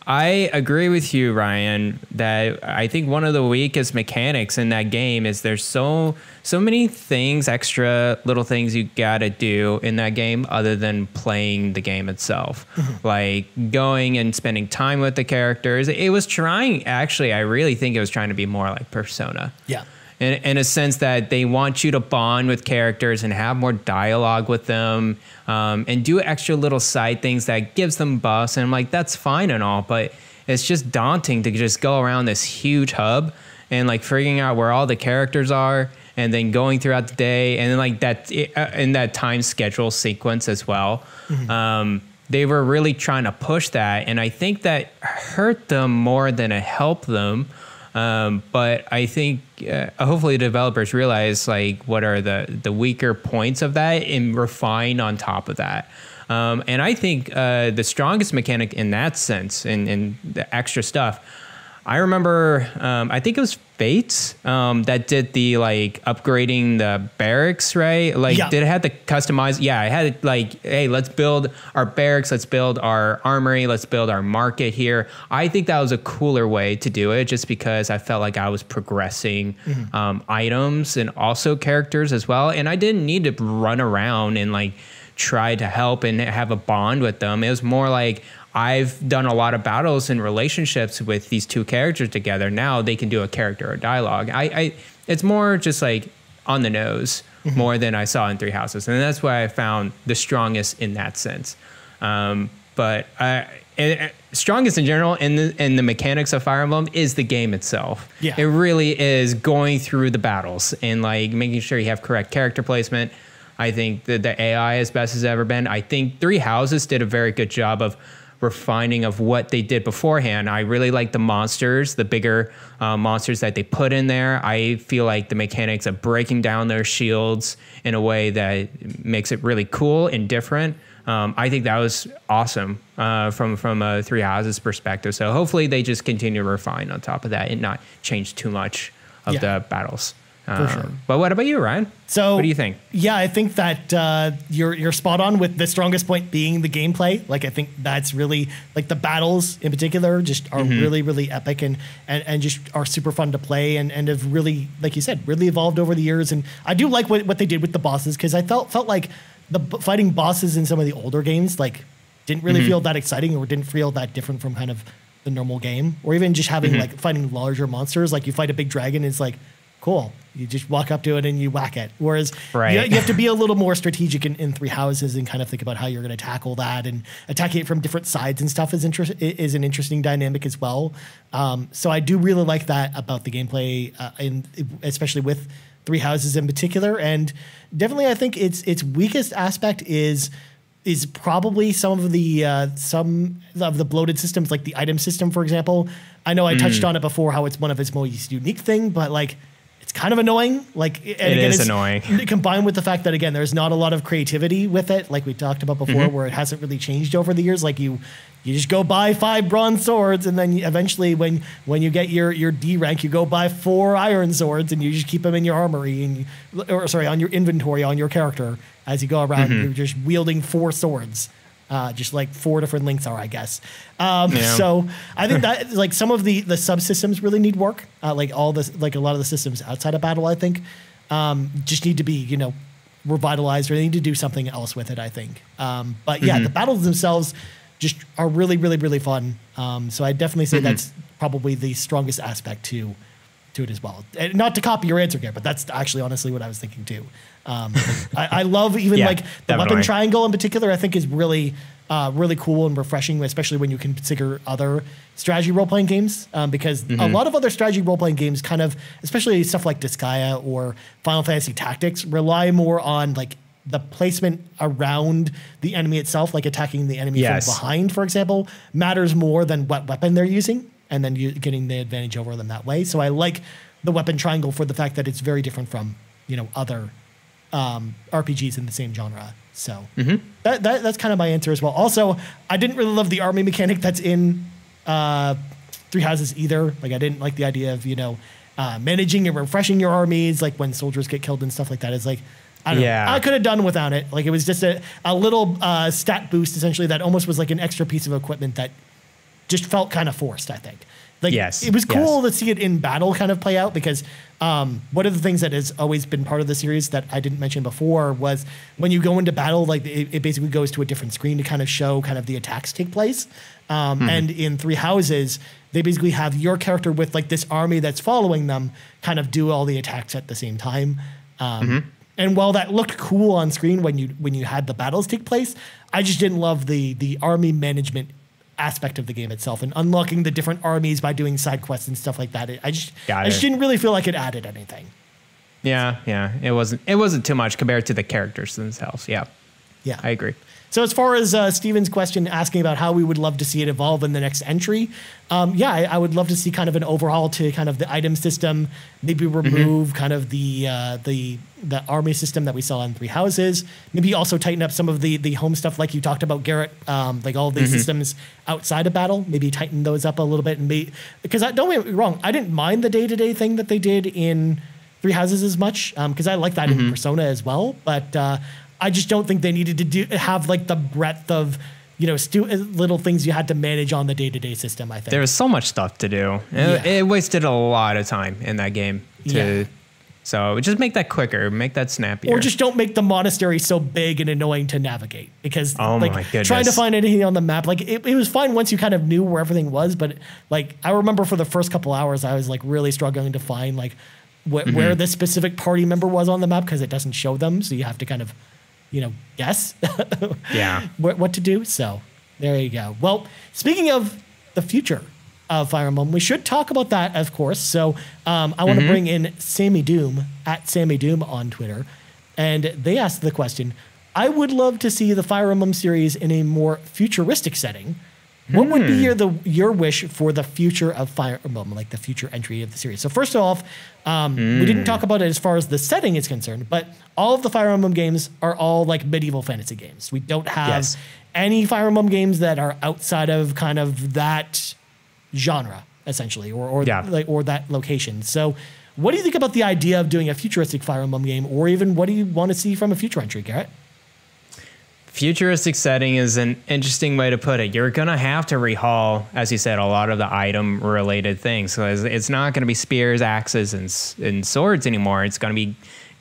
I agree with you, Ryan, that I think one of the weakest mechanics in that game is there's so many things, extra little things you gotta do in that game other than playing the game itself. Like going and spending time with the characters. It was trying, actually, I really think it was trying to be more like Persona. Yeah. In a sense that they want you to bond with characters and have more dialogue with them, and do extra little side things that gives them buffs. And I'm like, that's fine and all, but it's just daunting to just go around this huge hub and like figuring out where all the characters are and then going throughout the day. And then like that in that time schedule sequence as well. They were really trying to push that. And I think that hurt them more than it helped them. But I think hopefully developers realize like what are the weaker points of that and refine on top of that. And I think the strongest mechanic in that sense, in the extra stuff, I remember, I think it was Fates that did the like upgrading the barracks, right? Like did it have to customize? Yeah, it had like, hey, let's build our barracks, let's build our armory, let's build our market here. I think that was a cooler way to do it just because I felt like I was progressing items and also characters as well. And I didn't need to run around and like try to help and have a bond with them. It was more like, I've done a lot of battles and relationships with these two characters together. Now they can do a character or dialogue. It's more just like on the nose more than I saw in Three Houses. And that's why I found the strongest in that sense. But strongest in general in the mechanics of Fire Emblem is the game itself. Yeah. It really is going through the battles and like making sure you have correct character placement. I think that the AI is best as ever been. I think Three Houses did a very good job of refining of what they did beforehand. I really like the monsters, the bigger monsters that they put in there. I feel like the mechanics of breaking down their shields in a way that makes it really cool and different. I think that was awesome from a Three Houses perspective. So hopefully they just continue to refine on top of that and not change too much of the battles. For sure. But what about you, Ryan? So what do you think? Yeah, I think that you're spot on with the strongest point being the gameplay. Like I think that's really like the battles in particular just are really, really epic and just are super fun to play and have really, like you said, really evolved over the years. And I do like what they did with the bosses because I felt like the fighting bosses in some of the older games like didn't really feel that exciting or didn't feel that different from kind of the normal game, or even just having like fighting larger monsters. Like you fight a big dragon, it's like cool. You just walk up to it and you whack it. Whereas you have to be a little more strategic in Three Houses and kind of think about how you're going to tackle that, and attacking it from different sides and stuff is an interesting dynamic as well. So I do really like that about the gameplay, especially with Three Houses in particular. And definitely I think its weakest aspect is probably some of the bloated systems, like the item system, for example. I know I touched on it before, how it's one of its most unique thing, but like it's kind of annoying. Like it is annoying. Combined with the fact that again, there's not a lot of creativity with it, like we talked about before, where it hasn't really changed over the years. Like you just go buy 5 bronze swords, and then eventually, when you get your D rank, you go buy 4 iron swords, and you just keep them in your armory on your inventory on your character as you go around. You're just wielding 4 swords. Just like 4 different links are, I guess. So I think that like some of the subsystems really need work. Like a lot of the systems outside of battle, I think, just need to be, revitalized, or they need to do something else with it, I think. But yeah, the battles themselves just are really, really, really fun. So I definitely say that's probably the strongest aspect to it as well. And not to copy your answer, Garret, but that's actually honestly what I was thinking too. I love even like the weapon triangle in particular. I think is really, really cool and refreshing, especially when you consider other strategy role-playing games. Because a lot of other strategy role-playing games kind of, especially stuff like Disgaea or Final Fantasy Tactics, rely more on like the placement around the enemy itself, like attacking the enemy from behind, for example, matters more than what weapon they're using, and then you getting the advantage over them that way. So I like the weapon triangle for the fact that it's very different from other RPGs in the same genre. So that's kind of my answer as well. Also, I didn't really love the army mechanic that's in Three Houses either. Like I didn't like the idea of managing and refreshing your armies, like when soldiers get killed and stuff like that. It's like I don't know. I could have done without it. Like it was just a little stat boost essentially that almost was like an extra piece of equipment that just felt kind of forced, I think. Like, it was cool to see it in battle kind of play out because one of the things that has always been part of the series that I didn't mention before was when you go into battle, like it basically goes to a different screen to kind of show kind of the attacks take place. And in Three Houses, they basically have your character with like this army that's following them kind of do all the attacks at the same time. And while that looked cool on screen when you had the battles take place, I just didn't love the army management aspect of the game itself and unlocking the different armies by doing side quests and stuff like that. I just didn't really feel like it added anything. Yeah. It wasn't too much compared to the characters themselves. Yeah, I agree. So as far as Steven's question asking about how we would love to see it evolve in the next entry, I would love to see kind of an overhaul to kind of the item system, maybe remove kind of the army system that we saw in Three Houses, maybe also tighten up some of the home stuff like you talked about, Garret, like all of these systems outside of battle, maybe tighten those up a little bit. And because don't get me wrong, I didn't mind the day-to-day thing that they did in Three Houses as much, because I like that in Persona as well, but I just don't think they needed to have like the breadth of, little things you had to manage on the day-to-day system, I think. There was so much stuff to do. It wasted a lot of time in that game. So just make that quicker, make that snappier. Or just don't make the monastery so big and annoying to navigate. Because my goodness, trying to find anything on the map, like it was fine once you kind of knew where everything was, but like I remember for the first couple hours, I was like really struggling to find like where the specific party member was on the map because it doesn't show them. So you have to kind of guess what to do. So There you go. Well, speaking of the future of Fire Emblem, we should talk about that, of course. So I want to bring in SammyDoom at SammyDoom on Twitter. And they asked the question, I would love to see the Fire Emblem series in a more futuristic setting. What would be your wish for the future of Fire Emblem, like the future entry of the series? So first off, we didn't talk about it as far as the setting is concerned, but all of the Fire Emblem games are all like medieval fantasy games. We don't have any Fire Emblem games that are outside of kind of that genre, essentially, or that location. So what do you think about the idea of doing a futuristic Fire Emblem game, or even what do you want to see from a future entry, Garrett? Futuristic setting is an interesting way to put it. You're going to have to rehaul, as you said, a lot of the item-related things. So it's not going to be spears, axes, and swords anymore. It's going to be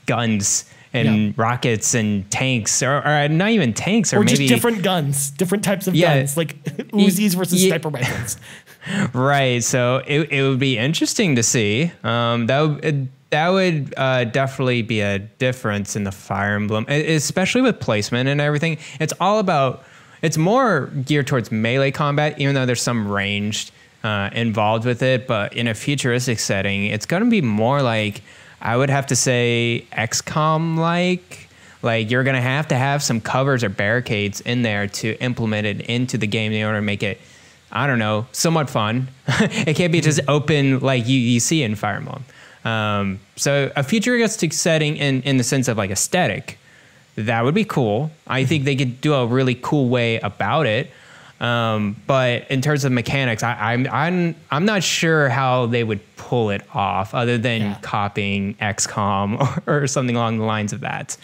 guns and rockets and tanks, or not even tanks, or maybe just different guns, different types of guns, like Uzis versus sniper rifles. Right. So it would be interesting to see. That would definitely be a difference in the Fire Emblem, especially with placement and everything. It's more geared towards melee combat, even though there's some ranged involved with it. But in a futuristic setting, it's going to be more like, I would have to say, XCOM-like. Like, you're going to have some covers or barricades in there to implement it into the game in order to make it, I don't know, somewhat fun. It can't be just open like you see in Fire Emblem. So a futuristic setting in the sense of like aesthetic, that would be cool. I think they could do a really cool way about it. But in terms of mechanics, I'm not sure how they would pull it off other than copying XCOM or something along the lines of that.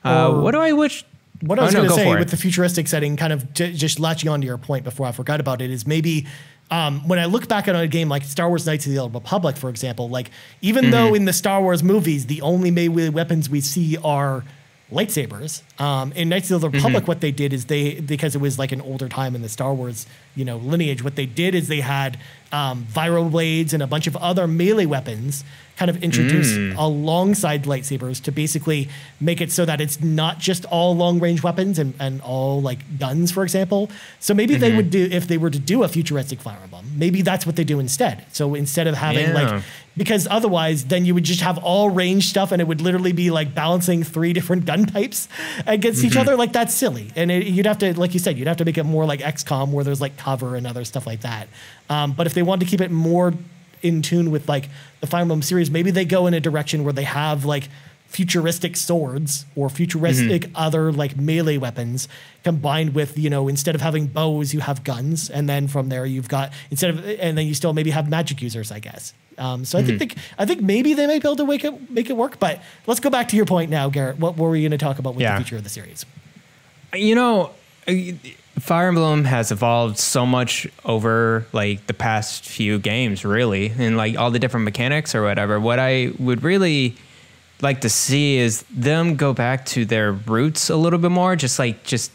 What do I wish? What I was going to say with the futuristic setting, kind of just latching onto your point before I forgot about it, is maybe when I look back on a game like Star Wars Knights of the Old Republic, for example, like even though in the Star Wars movies, the only melee weapons we see are lightsabers, in Knights of the Republic, what they did is because it was like an older time in the Star Wars, lineage, what they did is they had viral blades and a bunch of other melee weapons kind of introduced alongside lightsabers to basically make it so that it's not just all long range weapons and all like guns, for example. So maybe they would do, if they were to do a futuristic Fire Emblem, maybe that's what they do instead. So instead of having because otherwise then you would just have all range stuff and it would literally be like balancing 3 different gun types against each other. Like, that's silly. And you'd have to, like you said, you'd have to make it more like XCOM where there's like cover and other stuff like that. But if they wanted to keep it more in tune with like the Fire Emblem series, maybe they go in a direction where they have like futuristic swords or futuristic other like melee weapons combined with, instead of having bows, you have guns. And then from there you've got, and then you still maybe have magic users, I guess. So I think maybe they might be able to make it work, but let's go back to your point now, Garrett. What were we going to talk about with the future of the series? Fire Emblem has evolved so much over like the past few games, really, and like all the different mechanics or whatever. What I would really like to see is them go back to their roots a little bit more, just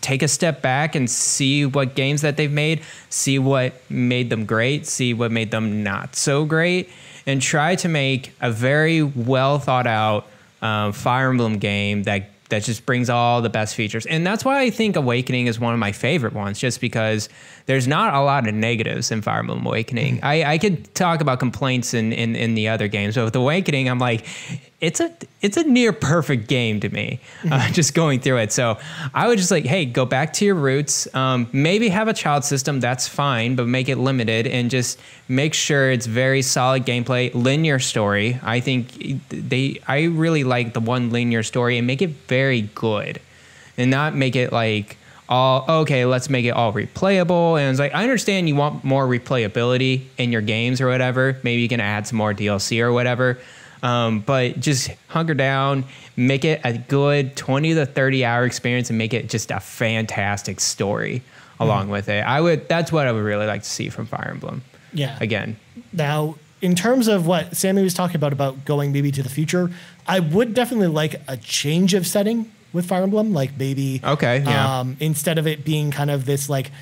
take a step back and see what games that they've made, see what made them great, see what made them not so great, and try to make a very well thought out Fire Emblem game that just brings all the best features. And that's why I think Awakening is one of my favorite ones, just because there's not a lot of negatives in Fire Emblem Awakening. I could talk about complaints in the other games, but with Awakening, I'm like, it's a near perfect game to me, just going through it. So I would just like, hey, go back to your roots. Maybe have a child system, that's fine, but make it limited and just make sure it's very solid gameplay, linear story. I think I really like the one linear story, and make it very good and not make it like let's make it all replayable. And it's like, I understand you want more replayability in your games or whatever. Maybe you can add some more DLC or whatever. But just hunker down, make it a good 20 to 30 hour experience and make it just a fantastic story along with it. That's what I would really like to see from Fire Emblem. Yeah. Again. Now, in terms of what Sammy was talking about going maybe to the future, I would definitely like a change of setting with Fire Emblem. Like maybe, instead of it being kind of this like,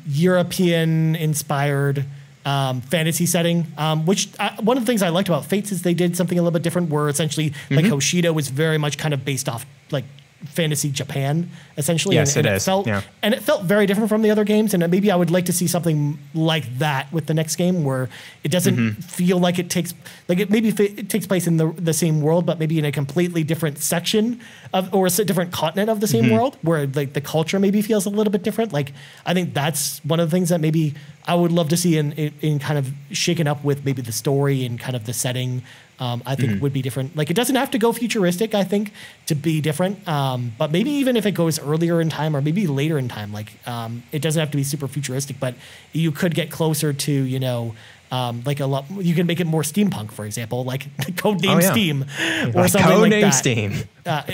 European inspired, fantasy setting, which one of the things I liked about Fates is they did something a little bit different, where essentially like Hoshido was very much kind of based off like fantasy Japan, essentially. Yes, and it is. And it felt very different from the other games. And maybe I would like to see something like that with the next game, where it doesn't feel like it takes place in the same world, but maybe in a completely different section or a different continent of the same world, where like the culture maybe feels a little bit different. Like, I think that's one of the things that maybe I would love to see in kind of shaken up with maybe the story and kind of the setting. I think would be different. Like, it doesn't have to go futuristic, I think, to be different. But maybe even if it goes earlier in time or maybe later in time, like, it doesn't have to be super futuristic, but you could get closer to, you know, like a lot. You can make it more steampunk, for example, like Codename Steam or something like that. Steam.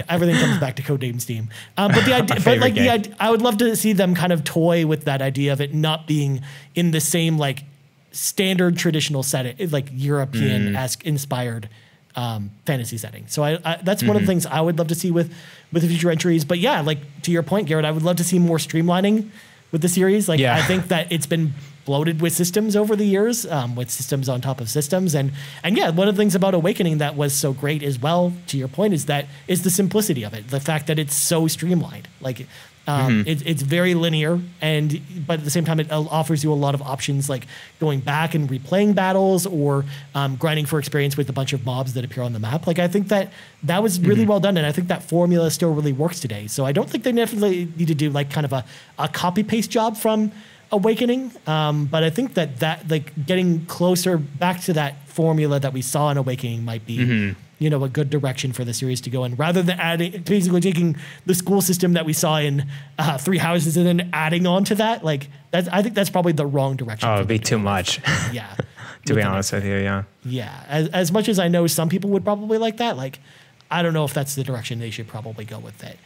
Everything comes back to Codename Steam. But the idea, but like the idea, I would love to see them kind of toy with that idea of it not being in the same like standard traditional setting, like European-esque inspired fantasy setting. So I that's one of the things I would love to see with the future entries. But yeah, like to your point, Garrett, I would love to see more streamlining with the series. Like I think that it's been bloated with systems over the years, with systems on top of systems. And yeah, one of the things about Awakening that was so great as well, to your point, is the simplicity of it. The fact that it's so streamlined. Like it's very linear, but at the same time, it offers you a lot of options, like going back and replaying battles or grinding for experience with a bunch of mobs that appear on the map. Like, I think that was really well done, and I think that formula still really works today. So I don't think they necessarily need to do like kind of a copy paste job from Awakening, but I think that like getting closer back to that formula that we saw in Awakening might be you know, a good direction for the series to go in, rather than basically taking the school system that we saw in Three Houses and then adding on to that. Like, I think that's probably the wrong direction. Oh, it'd be too much. Yeah. To be honest with you, yeah. Yeah. As much as I know some people would probably like that, like, I don't know if that's the direction they should probably go with it.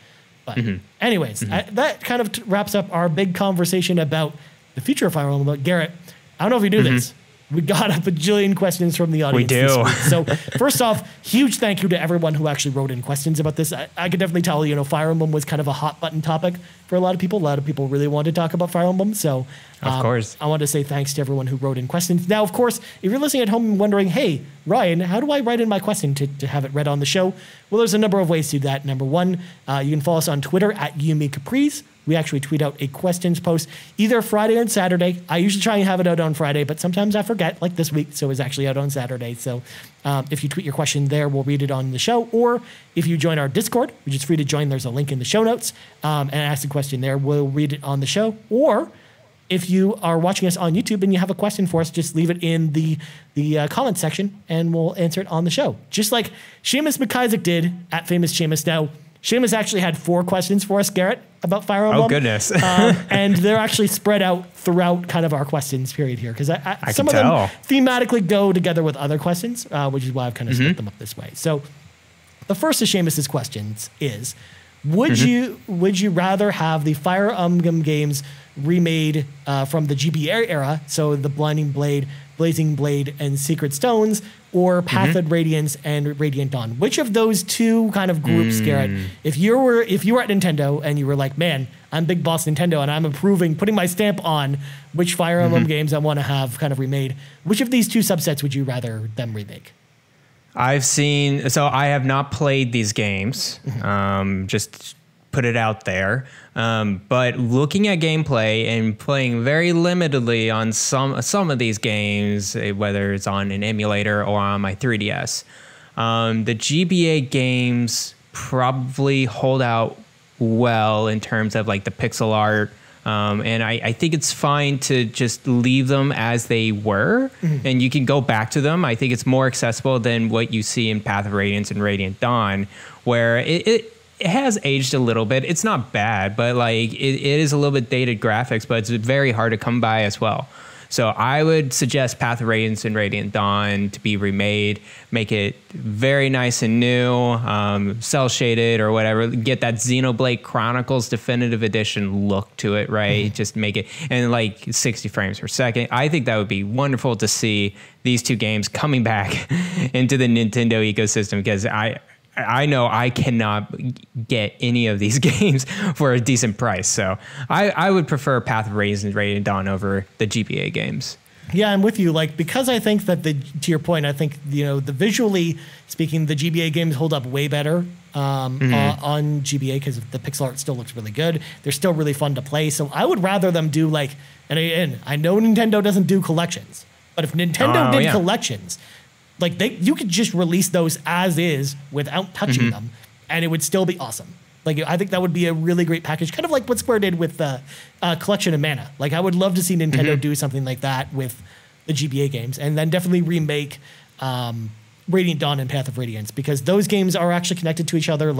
But anyways, that kind of wraps up our big conversation about the future of Fire Emblem. But Garrett, I don't know if you knew this. We got a bajillion questions from the audience. We do. This week. So first off, huge thank you to everyone who actually wrote in questions about this. I could definitely tell, you know, Fire Emblem was kind of a hot button topic for a lot of people. A lot of people really wanted to talk about Fire Emblem. So of course, I want to say thanks to everyone who wrote in questions. Now, of course, if you're listening at home and wondering, hey, Ryan, how do I write in my question to have it read on the show? Well, there's a number of ways to do that. Number one, you can follow us on Twitter at YouMeCaprice. We actually tweet out a questions post either Friday or Saturday. I usually try and have it out on Friday, but sometimes I forget, like this week, so it's actually out on Saturday. So if you tweet your question there, we'll read it on the show. Or if you join our Discord, which is free to join, there's a link in the show notes, and ask the question there, we'll read it on the show. Or if you are watching us on YouTube and you have a question for us, just leave it in the comment section and we'll answer it on the show. Just like Seumas MacIsaac did at Famous Seumas. Now, Seumas actually had 4 questions for us, Garrett, about Fire Emblem. Oh, goodness. And they're actually spread out throughout kind of our questions period here, because some of them thematically go together with other questions, which is why I've kind of split them up this way. So the first of Seumas's questions is, would you rather have the Fire Emblem games remade from the GBA era, so the Blinding Blade, Blazing Blade, and Secret Stones, or Path of Radiance and Radiant Dawn? Which of those two kind of groups, Garrett, if you were at Nintendo and you were like, man, I'm Big Boss Nintendo and I'm putting my stamp on which Fire Emblem games I want to have kind of remade, which of these two subsets would you rather them remake? I have not played these games, just put it out there. But looking at gameplay and playing very limitedly on some of these games, whether it's on an emulator or on my 3DS, the GBA games probably hold out well in terms of like the pixel art. And I think it's fine to just leave them as they were, and you can go back to them. I think it's more accessible than what you see in Path of Radiance and Radiant Dawn, where it has aged a little bit. It's not bad, but like it is a little bit dated graphics, but it's very hard to come by as well. So I would suggest Path of Radiance and Radiant Dawn to be remade, make it very nice and new, cell shaded or whatever. Get that Xenoblade Chronicles Definitive Edition look to it, right? Just make it, and like 60 frames per second. I think that would be wonderful to see these two games coming back into the Nintendo ecosystem, because I know I cannot get any of these games for a decent price. So I would prefer Path of Radiance and Radiant Dawn over the GBA games. Yeah, I'm with you. Like, because I think that to your point, I think, the visually speaking, the GBA games hold up way better on GBA because the pixel art still looks really good. They're still really fun to play. So I would rather them do and I know Nintendo doesn't do collections, but if Nintendo did collections, you could just release those as is without touching them, and it would still be awesome. I think that would be a really great package, kind of like what Square did with the Collection of Mana. I would love to see Nintendo do something like that with the GBA games, and then definitely remake Radiant Dawn and Path of Radiance, because those games are actually connected to each other.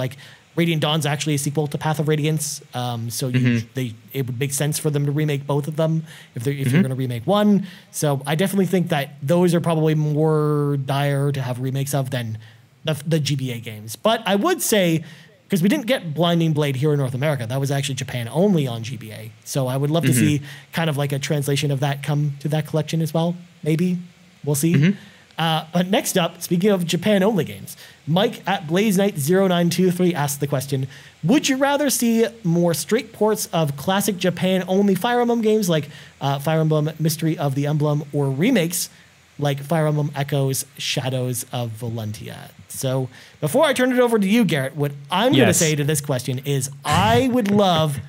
Radiant Dawn's actually a sequel to Path of Radiance, so it would make sense for them to remake both of them if you're going to remake one. So I definitely think that those are probably more dire to have remakes of than the GBA games. But I would say, because we didn't get Blinding Blade here in North America, that was actually Japan only on GBA. So I would love to see kind of a translation of that come to that collection as well. Maybe. We'll see. But next up, speaking of Japan only games, Mike at BlazeKnight0923 asked the question, would you rather see more straight ports of classic Japan only Fire Emblem games like Fire Emblem Mystery of the Emblem, or remakes like Fire Emblem Echoes Shadows of Valentia? So before I turn it over to you, Garrett, what I'm going to say to this question is I would love,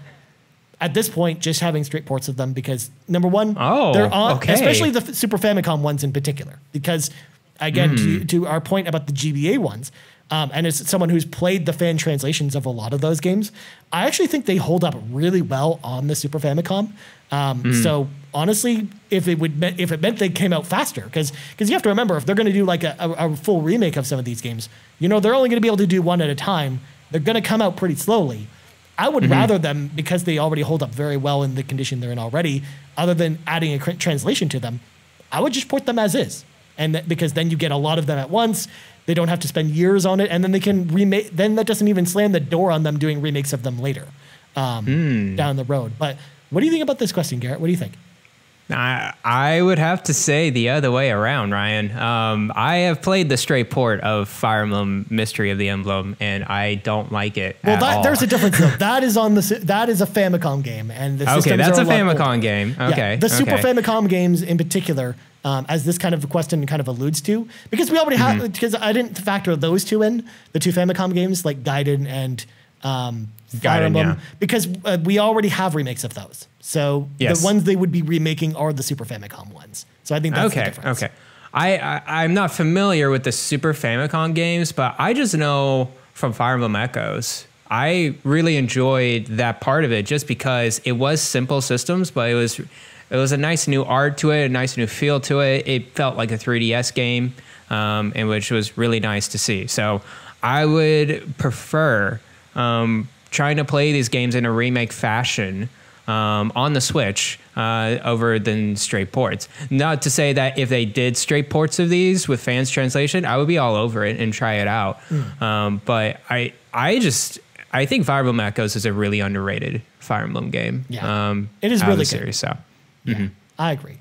at this point, just having straight ports of them, because number one, they're on, especially the Super Famicom ones in particular, because again, to our point about the GBA ones, and as someone who's played the fan translations of a lot of those games, I actually think they hold up really well on the Super Famicom. So honestly, if it meant they came out faster, because you have to remember, if they're going to do a full remake of some of these games, they're only going to be able to do one at a time. They're going to come out pretty slowly. I would rather them, because they already hold up very well in the condition they're in already, other than adding a translation to them, I would just port them as is. And because then you get a lot of them at once. They don't have to spend years on it, and then they can remake. Then that doesn't even slam the door on them doing remakes of them later down the road. But what do you think about this question, Garrett? What do you think? I would have to say the other way around, Ryan. I have played the straight port of Fire Emblem Mystery of the Emblem, and I don't like it at all. There's a difference, though. That is a Famicom game, and the systems that's are a Famicom game. Okay, the Super Famicom games in particular, as this kind of question kind of alludes to, because we already have, because I didn't factor those two in, the two Famicom games like Gaiden and Fire Emblem, because we already have remakes of those. So the ones they would be remaking are the Super Famicom ones. So I think that's the difference. Okay. I'm not familiar with the Super Famicom games, but I just know from Fire Emblem Echoes, I really enjoyed that part of it just because it was simple systems, but it was a nice new art to it, a nice new feel to it. It felt like a 3DS game, and which was really nice to see. So I would prefer trying to play these games in a remake fashion on the Switch over than straight ports. Not to say that if they did straight ports of these with fans translation, I would be all over it and try it out. But I think Fire Emblem Echoes is a really underrated Fire Emblem game. Yeah, it is really good. Series, so. Yeah, I agree.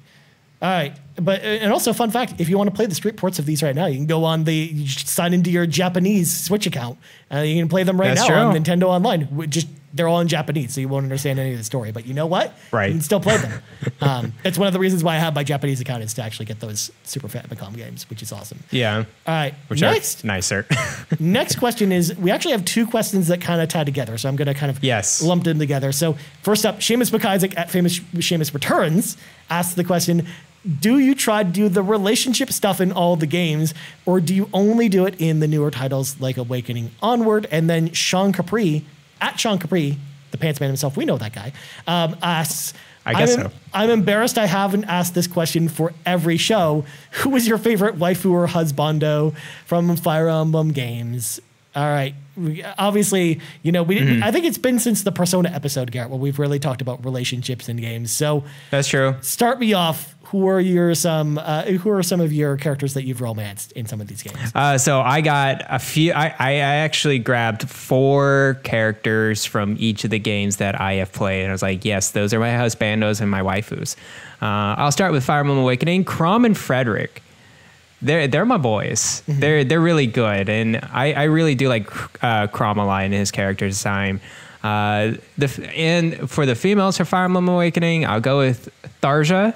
All right. But, and also fun fact, if you want to play the straight ports of these right now, you can go on you sign into your Japanese Switch account, and you can play them right now on Nintendo Online. They're all in Japanese, so you won't understand any of the story. But you know what? Right. You can still play them. That's one of the reasons why I have my Japanese account, is to actually get those Super Famicom games, which is awesome. Yeah. All right. Which next, are nicer. Next question is, we actually have two questions that kind of tie together, so I'm going to kind of lump them together. So first up, Seumas MacIsaac at Famous Seumas Returns asks the question, do you try to do the relationship stuff in all the games, or do you only do it in the newer titles like Awakening Onward? And then Sean Capri, at Sean Capri, the pants man himself, we know that guy, asks, I'm embarrassed I haven't asked this question for every show. Who is your favorite waifu or husbando from Fire Emblem games? All right. Obviously, I think it's been since the Persona episode, Garrett, where we've really talked about relationships in games. So that's true. Start me off. Who are some of your characters that you've romanced in some of these games? So I got a few. I actually grabbed 4 characters from each of the games that I have played, and I was like, yes, those are my husbandos and my waifus. I'll start with Fire Emblem Awakening. Chrom and Frederick. They're my boys. Mm-hmm. They're really good, and I really do like Chrom a lot in his character design. And for the females for Fire Emblem Awakening, I'll go with Tharja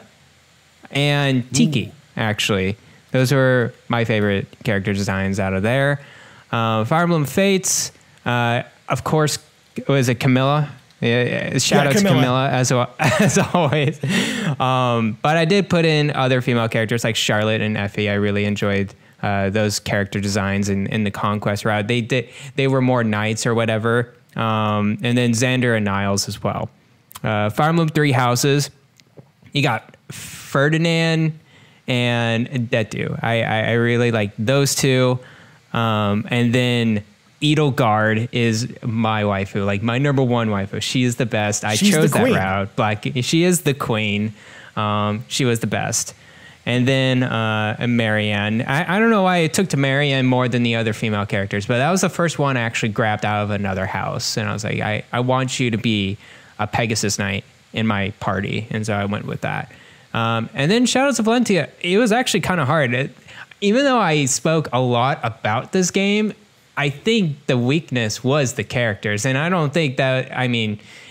and Tiki, actually. Those were my favorite character designs out of there. Fire Emblem Fates, of course, was it Camilla? Yeah, shout out to Camilla as always. But I did put in other female characters like Charlotte and Effie. I really enjoyed those character designs in the Conquest route. They were more knights or whatever. And then Xander and Niles as well. Fire Emblem Three Houses. You got Ferdinand and Detu. I really like those two. And then Edelgard is my waifu, like my number one waifu. She is the best. She's chose that route. She is the queen. She was the best. And then Marianne. I don't know why I took to Marianne more than the other female characters, but that was the first one I actually grabbed out of another house. And I was like, I want you to be a Pegasus Knight in my party. And so I went with that. And then Shadows of Valentia, it was actually kind of hard. Even though I spoke a lot about this game, I think the weakness was the characters. And I don't think that,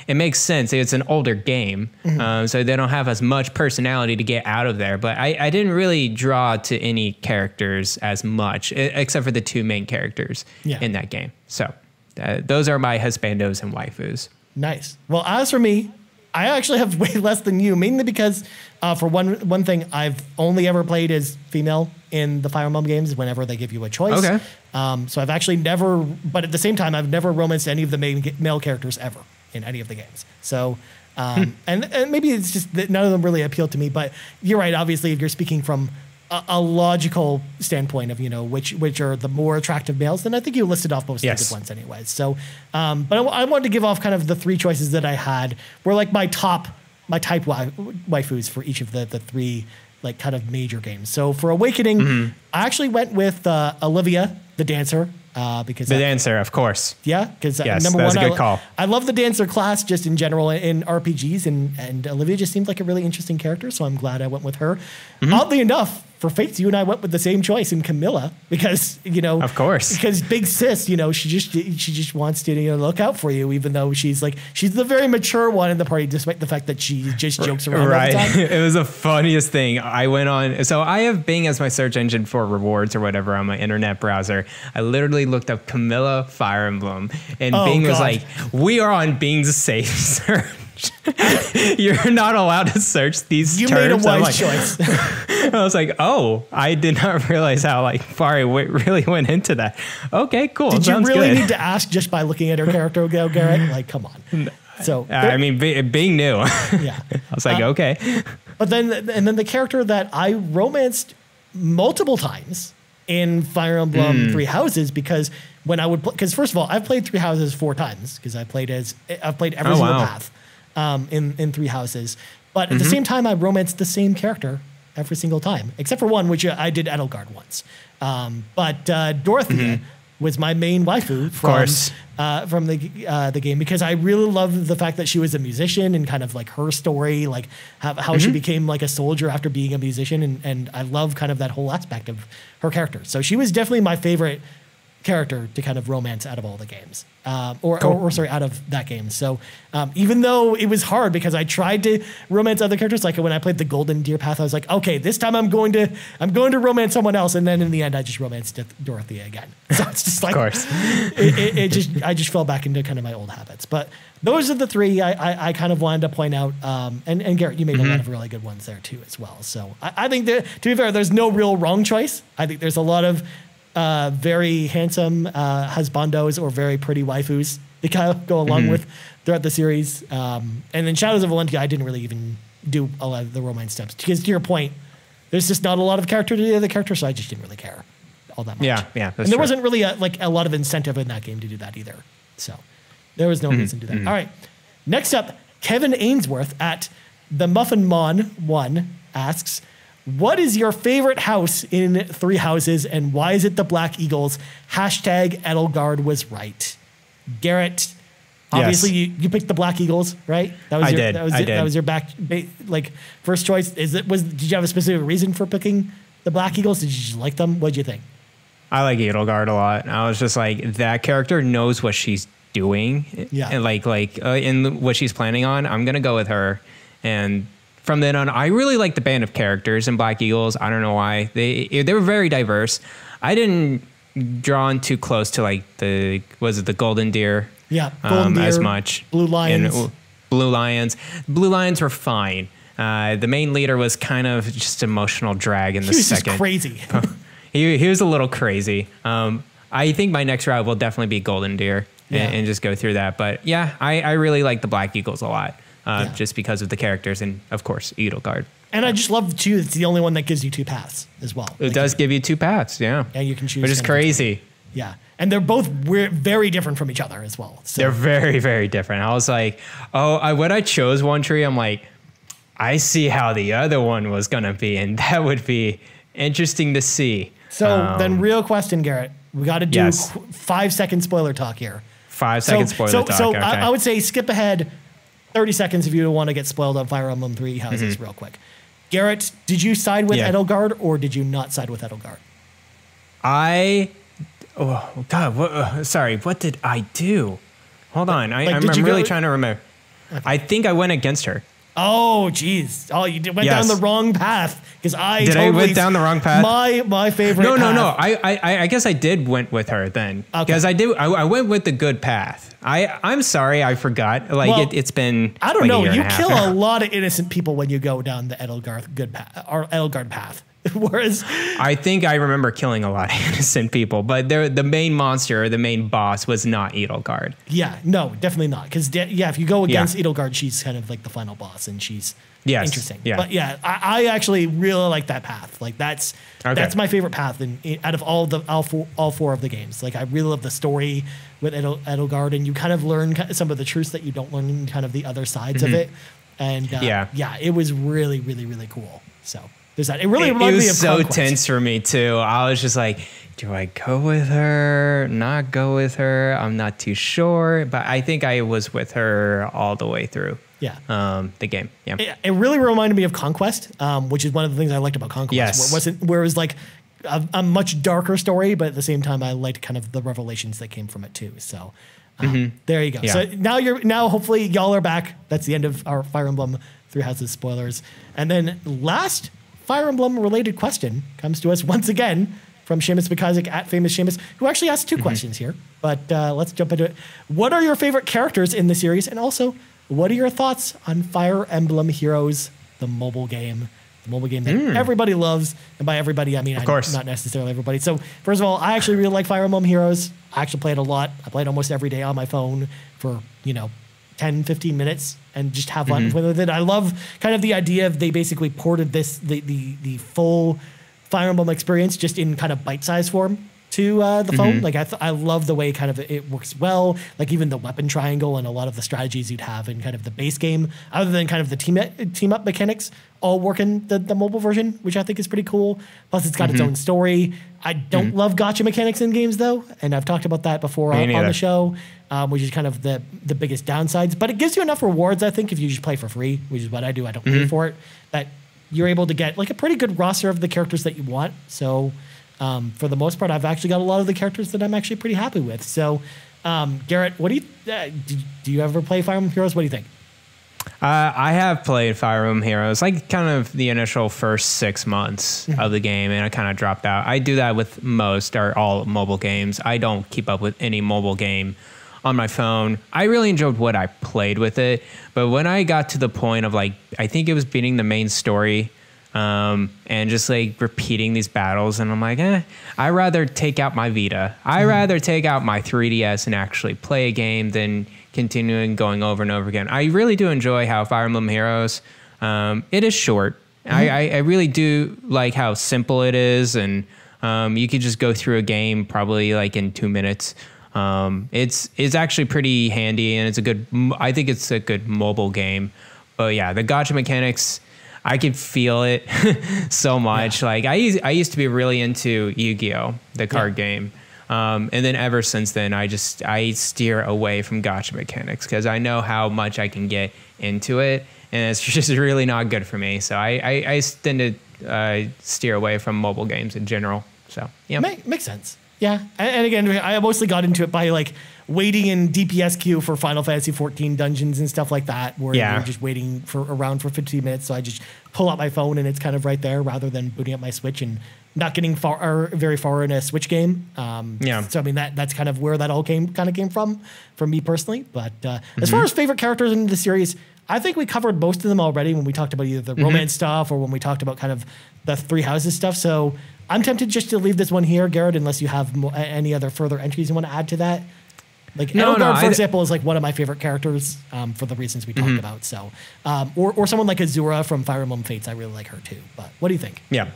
it makes sense. It's an older game, so they don't have as much personality to get out of there. But I didn't really draw to any characters as much, except for the two main characters in that game. So those are my husbandos and waifus. Nice. Well, as for me, I actually have way less than you, mainly because for one thing, I've only ever played as female in the Fire Emblem games whenever they give you a choice. Okay. So I've actually never, but at the same time, I've never romanced any of the male characters ever in any of the games. So, and maybe it's just that none of them really appeal to me, but you're right. Obviously, if you're speaking from a logical standpoint of, which are the more attractive males, then I think you listed off most of the good ones anyways. So, but I wanted to give off kind of the three choices that I had were like my type waifus for each of the three like kind of major games. So for Awakening, I actually went with Olivia, the dancer. Because the dancer, of course. Yeah, because yes, number that was one, a good call. I love the dancer class just in general in RPGs, and Olivia just seemed like a really interesting character, so I'm glad I went with her. Oddly enough, for Fates, you and I went with the same choice in Camilla because of course, because big sis, she just wants to look out for you, even though she's the very mature one in the party, despite the fact that she just jokes around all the time. It was the funniest thing. I went on, so I have Bing as my search engine for rewards or whatever on my internet browser. I literally looked up Camilla Fire Emblem, and Bing was like, "We are on Bing's safe search." You're not allowed to search these terms. You made a wise choice. I was like, oh, I did not realize how far I really went into that. Okay, cool. Did Sounds you really good. need to ask just by looking at her character, Garret? Come on. So Bing knew. Yeah. I was like, okay. But then the character that I romanced multiple times in Fire Emblem Three Houses, because when I would because first of all, I've played Three Houses 4 times because I've played every single path in Three Houses. But at the same time, I romanced the same character every single time, except for one, which I did Edelgard once. But Dorothea was my main waifu from the game, because I really loved the fact that she was a musician and kind of like her story, like how she became like a soldier after being a musician. And I love kind of that whole aspect of her character. So she was definitely my favorite character to kind of romance out of all the games, out of that game. So even though it was hard because I tried to romance other characters, like when I played the Golden Deer Path, I was like, okay, this time I'm going to romance someone else, and then in the end I just romanced Dorothea again. So it's just like, of course, I just fell back into kind of my old habits. But those are the three I kind of wanted to point out. And Garret, you made a lot of really good ones there too as well. So I think that, to be fair, there's no real wrong choice. I think there's a lot of very handsome husbandos or very pretty waifus that kind of go along with throughout the series. And then Shadows of Valentia, I didn't really even do a lot of the romance steps, because to your point, there's just not a lot of character to the other character, so I just didn't really care all that much. Yeah, that's and there wasn't really a lot of incentive in that game to do that either. So there was no reason to do that. All right. Next up, Kevin Ainsworth at the Muffin Mon 1 asks, what is your favorite house in Three Houses, and why is it the Black Eagles? Hashtag Edelgard was right. Garret, obviously you picked the Black Eagles, right? I did. That was your first choice. Did you have a specific reason for picking the Black Eagles? Did you just like them? What did you think? I like Edelgard a lot. I was just like, that character knows what she's doing. Yeah. And in what she's planning on. I'm gonna go with her. And from then on, I really liked the band of characters in Black Eagles. I don't know why. They were very diverse. I didn't drawn too close to like the Golden Deer. Yeah, Golden Deer, as much. Blue Lions. And Blue Lions. Blue Lions were fine. The main leader was kind of just emotional drag in the second. He was just crazy. he was a little crazy. I think my next route will definitely be Golden Deer and just go through that. But yeah, I really like the Black Eagles a lot, just because of the characters and of course Edelgard. And I just love too. It's the only one that gives you 2 paths as well. It does give you 2 paths, yeah. And you can choose, which is crazy. Yeah, and they're both very different from each other as well. So. They're very, very different. I was like, when I chose one tree, I'm like, I see how the other one was gonna be, and that would be interesting to see. So then, real question, Garrett, we got to do 5-second spoiler talk here. 5-second spoiler talk. So okay. I would say skip ahead 30 seconds if you want to get spoiled on Fire Emblem 3 Houses real quick. Garrett, did you side with Edelgard or did you not side with Edelgard? Oh God! Sorry, what did I do? Hold on, I'm really trying to remember. Okay. I think I went against her. Oh, geez! Oh, you went down the wrong path because I went down the wrong path. My favorite. No. I guess I did went with her then because I went with the good path. I'm sorry, I forgot. It's been. I don't know. You kill a lot of innocent people when you go down the Edelgard path. Whereas I think I remember killing a lot of innocent people, but the main monster, the main boss, was not Edelgard. Yeah, no, definitely not. Because if you go against Edelgard, she's kind of like the final boss, and she's interesting. Yeah. But yeah, I actually really like that path. Like that's my favorite path out of all 4 of the games. Like I really love the story with Edelgard, and you kind of learn some of the truths that you don't learn in kind of the other sides of it. And it was really, really, really cool. So. There's that. It really reminded me of so Conquest. Tense for me too. I was just like, do I go with her? Not go with her? I'm not too sure, but I think I was with her all the way through. Yeah. The game. Yeah. It really reminded me of Conquest, which is one of the things I liked about Conquest. Yes. Where it was like a much darker story, but at the same time, I liked kind of the revelations that came from it too. So there you go. Yeah. So now hopefully y'all are back. That's the end of our Fire Emblem 3 Houses spoilers. And then last Fire Emblem related question comes to us once again from Seumas MacIsaac at Famous Seumas, who actually asked 2 questions here. But let's jump into it. What are your favorite characters in the series? And also, what are your thoughts on Fire Emblem Heroes, the mobile game? The mobile game that everybody loves. And by everybody, I mean, not necessarily everybody. So first of all, I actually really like Fire Emblem Heroes. I actually play it a lot. I play it almost every day on my phone for, 10, 15 minutes and just have fun with it. I love kind of the idea of they basically ported the full Fire Emblem experience just in kind of bite-sized form to the phone. Like I love the way kind of it works well. Like even the weapon triangle and a lot of the strategies you'd have in kind of the base game, other than kind of the team up mechanics, all work in the mobile version, which I think is pretty cool. Plus it's got its own story. I don't love gacha mechanics in games though, and I've talked about that before on the show, which is kind of the biggest downsides. But it gives you enough rewards, I think, if you just play for free, which is what I do. I don't pay for it. That you're able to get like a pretty good roster of the characters that you want. So for the most part, I've actually got a lot of the characters that I'm actually pretty happy with. So Garrett, what do you ever play Fire Emblem Heroes? What do you think? I have played Fire Emblem Heroes, like kind of the initial first 6 months of the game, and I kind of dropped out. I do that with most or all mobile games. I don't keep up with any mobile game on my phone. I really enjoyed what I played with it, but when I got to the point of like, I think it was beating the main story, and just like repeating these battles, and I'm like, I'd rather take out my Vita. I'd rather take out my 3DS and actually play a game than continuing going over and over again. I really do enjoy how Fire Emblem Heroes, it is short. I really do like how simple it is, and you could just go through a game probably like in 2 minutes. It's actually pretty handy, and I think it's a good mobile game. But yeah, the gacha mechanics, I could feel it so much. Yeah. Like I used to be really into Yu-Gi-Oh, the card game. And then ever since then, I steer away from gacha mechanics because I know how much I can get into it, and it's just really not good for me. So I tend to steer away from mobile games in general. So yeah, makes sense. Yeah, and again, I mostly got into it by like waiting in DPS queue for Final Fantasy 14 dungeons and stuff like that, where you're just waiting around for 15 minutes. So I just pull out my phone and it's kind of right there, rather than booting up my Switch and not getting very far in a Switch game. So I mean that's kind of where that all came from me personally. But as far as favorite characters in the series, I think we covered most of them already when we talked about either the romance stuff or when we talked about kind of the Three Houses stuff. So I'm tempted just to leave this one here, Garrett, unless you have any other further entries you want to add to that. Like Edelgard, for example, is like one of my favorite characters for the reasons we talked about. So, or someone like Azura from Fire Emblem Fates, I really like her too. But what do you think? Yeah,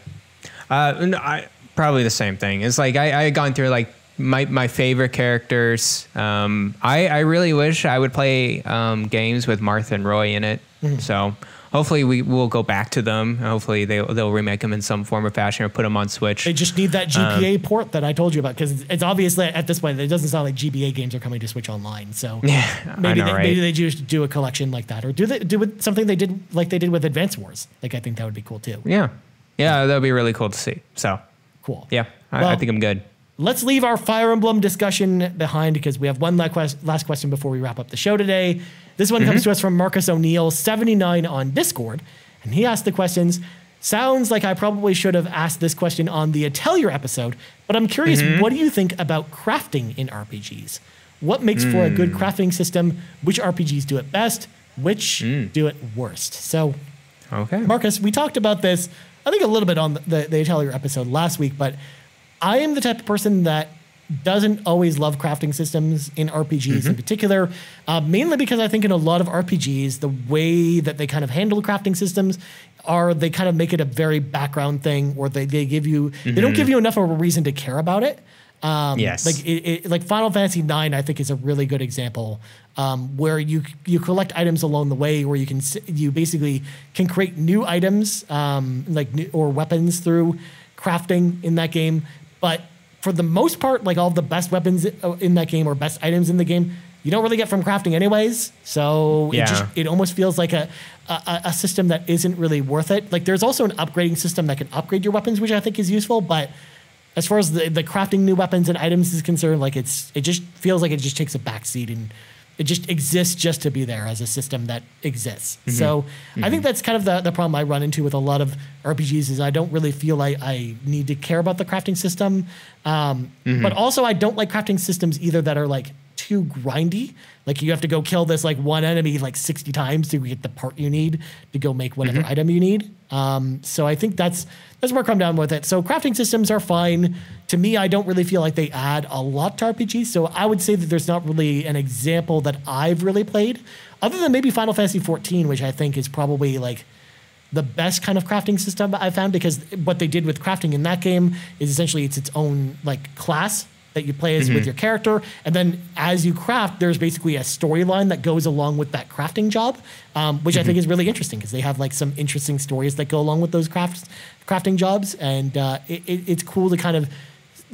probably the same thing. It's like I had gone through like my favorite characters. I really wish I would play games with Martha and Roy in it. So hopefully we will go back to them. Hopefully they'll remake them in some form or fashion or put them on Switch. They just need that GBA port that I told you about, because it's obviously at this point it doesn't sound like GBA games are coming to Switch Online. So maybe they just do a collection like that, or do something they did with Advance Wars. Like I think that would be cool too. Yeah, that would be really cool to see. So cool. Yeah, I think I'm good. Let's leave our Fire Emblem discussion behind, because we have one last question before we wrap up the show today. This one comes to us from Marcus O'Neill, 79 on Discord. And he asked the questions. Sounds like I probably should have asked this question on the Atelier episode, but I'm curious, what do you think about crafting in RPGs? What makes for a good crafting system? Which RPGs do it best? Which do it worst? So, Marcus, we talked about this, I think a little bit on the Atelier episode last week, but I am the type of person that doesn't always love crafting systems in RPGs in particular, mainly because I think in a lot of RPGs, the way that they kind of handle crafting systems they kind of make it a very background thing, or they give you, they don't give you enough of a reason to care about it. Like Final Fantasy IX, I think is a really good example, where you collect items along the way, where you basically can create new items, or weapons through crafting in that game. But for the most part, like all the best weapons in that game or best items in the game, you don't really get from crafting anyways. So it almost feels like a system that isn't really worth it. Like there's also an upgrading system that can upgrade your weapons, which I think is useful. But as far as the crafting new weapons and items is concerned, like it just feels like it just takes a backseat, and it just exists just to be there as a system that exists. So I think that's kind of the problem I run into with a lot of RPGs, is I don't really feel like I need to care about the crafting system. But also I don't like crafting systems either that are like too grindy. Like you have to go kill this like one enemy like 60 times to get the part you need to go make whatever item you need. So I think that's where I come down with it. So crafting systems are fine. To me, I don't really feel like they add a lot to RPGs. So I would say that there's not really an example that I've really played, other than maybe Final Fantasy 14, which I think is probably like the best kind of crafting system I've found, because what they did with crafting in that game is essentially it's its own like class that you play as with your character, and then as you craft, there's basically a storyline that goes along with that crafting job, which I think is really interesting, because they have like some interesting stories that go along with those crafting jobs, and it's cool to kind of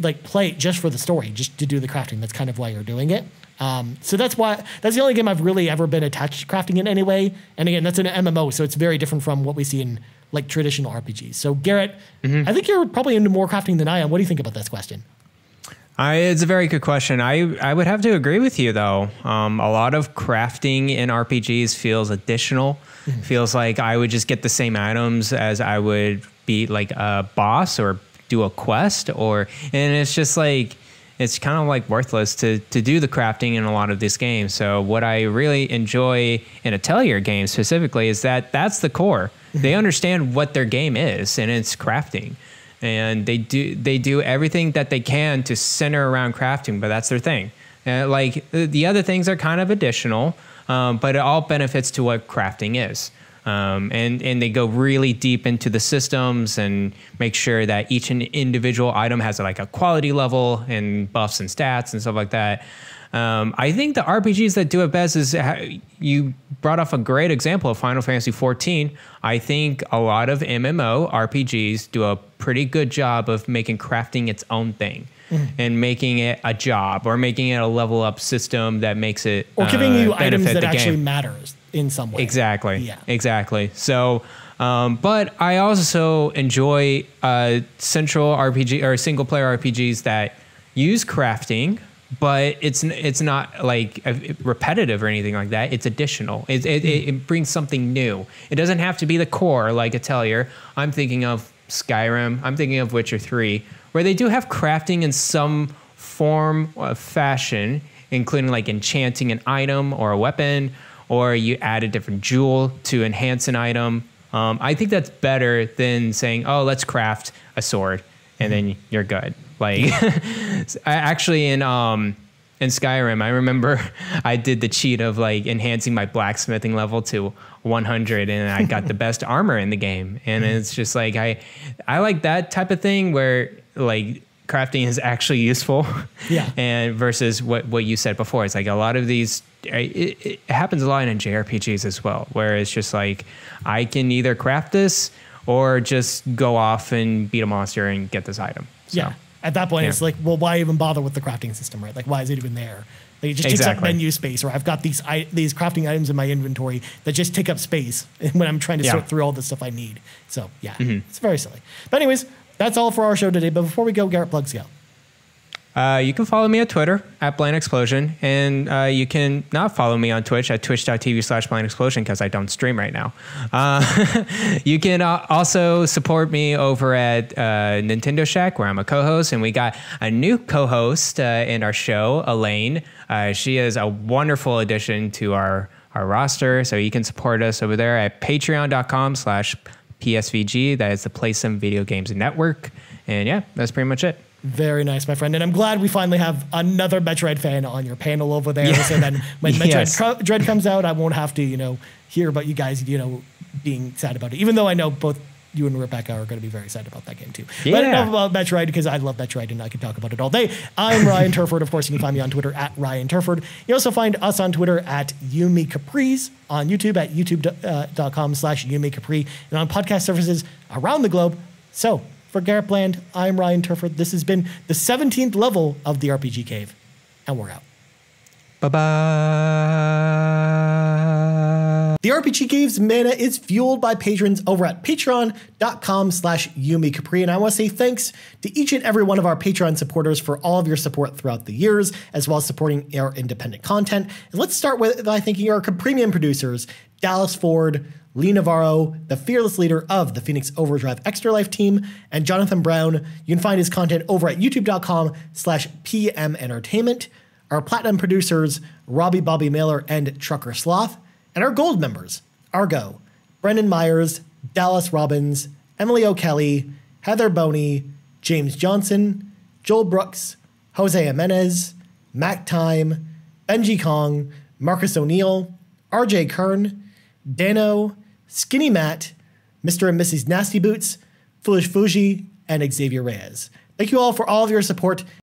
like play it just for the story, just to do the crafting. That's kind of why you're doing it. So that's the only game I've really ever been attached to crafting in any way. And again, that's an MMO, so it's very different from what we see in like traditional RPGs. So Garrett, I think you're probably into more crafting than I am. What do you think about this question? It's a very good question. I would have to agree with you, though. A lot of crafting in RPGs feels additional. Feels like I would just get the same items as I would beat like a boss or do a quest, and it's just like, it's kind of like worthless to do the crafting in a lot of these games. So what I really enjoy in Atelier games specifically is that's the core. They understand what their game is, and it's crafting. And they do everything that they can to center around crafting, but that's their thing. Like the other things are kind of additional, but it all benefits to what crafting is. And they go really deep into the systems and make sure that each individual item has like a quality level and buffs and stats and stuff like that. I think the RPGs that do it best is, you brought off a great example of Final Fantasy 14. I think a lot of MMO RPGs do a pretty good job of making crafting its own thing and making it a job, or making it a level up system that makes it or giving you items that actually matters in some way. Exactly. Yeah. Exactly. So, but I also enjoy central RPG or single player RPGs that use crafting, but it's not like repetitive or anything like that. It's additional. It brings something new. It doesn't have to be the core like Atelier. I'm thinking of Skyrim. I'm thinking of Witcher 3, where they do have crafting in some form of fashion, including like enchanting an item or a weapon, or you add a different jewel to enhance an item. I think that's better than saying, oh, let's craft a sword and then you're good. Like actually in Skyrim, I remember I did the cheat of like enhancing my blacksmithing level to 100 and I got the best armor in the game. And it's just like, I like that type of thing where like crafting is actually useful. Yeah. And versus what you said before, it's like a lot of these, it happens a lot in JRPGs as well, where it's just like, I can either craft this or just go off and beat a monster and get this item. So. Yeah. At that point, it's like, well, why even bother with the crafting system, right? Like, why is it even there? Like, it just takes up menu space, or I've got these crafting items in my inventory that just take up space when I'm trying to sort through all the stuff I need. So, yeah, it's very silly. But anyways, that's all for our show today. But before we go, Garrett, plugs go. You can follow me on Twitter at Blind Explosion, and you can not follow me on Twitch at twitch.tv/Blind Explosion because I don't stream right now. You can also support me over at Nintendo Shack, where I'm a co-host, and we got a new co-host in our show, Elaine. She is a wonderful addition to our roster, so you can support us over there at patreon.com/PSVG. That is the Play Some Video Games Network. And yeah, that's pretty much it. Very nice, my friend. And I'm glad we finally have another Metroid fan on your panel over there. So then when Metroid Dread comes out, I won't have to, hear about you guys, being sad about it. Even though I know both you and Rebecca are going to be very sad about that game too. Yeah. But enough about Metroid, because I love Metroid and I could talk about it all day. I'm Ryan Turford. Of course, you can find me on Twitter at Ryan Turford. You also find us on Twitter at Yumi Capri's, on YouTube at youtube.com/Yumi Capri, and on podcast services around the globe. So, for Garrett Bland, I'm Ryan Turford. This has been the 17th level of the RPG Cave, and we're out. Bye-bye. The RPG Cave's mana is fueled by patrons over at patreon.com/Yumi Capri, and I want to say thanks to each and every one of our Patreon supporters for all of your support throughout the years, as well as supporting our independent content. And let's start by thanking our premium producers, Dallas Ford, Lee Navarro, the fearless leader of the Phoenix Overdrive Extra Life team, and Jonathan Brown. You can find his content over at youtube.com/PM Entertainment. Our platinum producers, Robbie Bobby Mailer and Trucker Sloth. And our gold members, Argo, Brendan Myers, Dallas Robbins, Emily O'Kelly, Heather Boney, James Johnson, Joel Brooks, Jose Jimenez, Mac Time, Benji Kong, Marcus O'Neill, RJ Kern, Dano, Skinny Matt, Mr. and Mrs. Nasty Boots, Foolish Fuji, and Xavier Reyes. Thank you all for all of your support.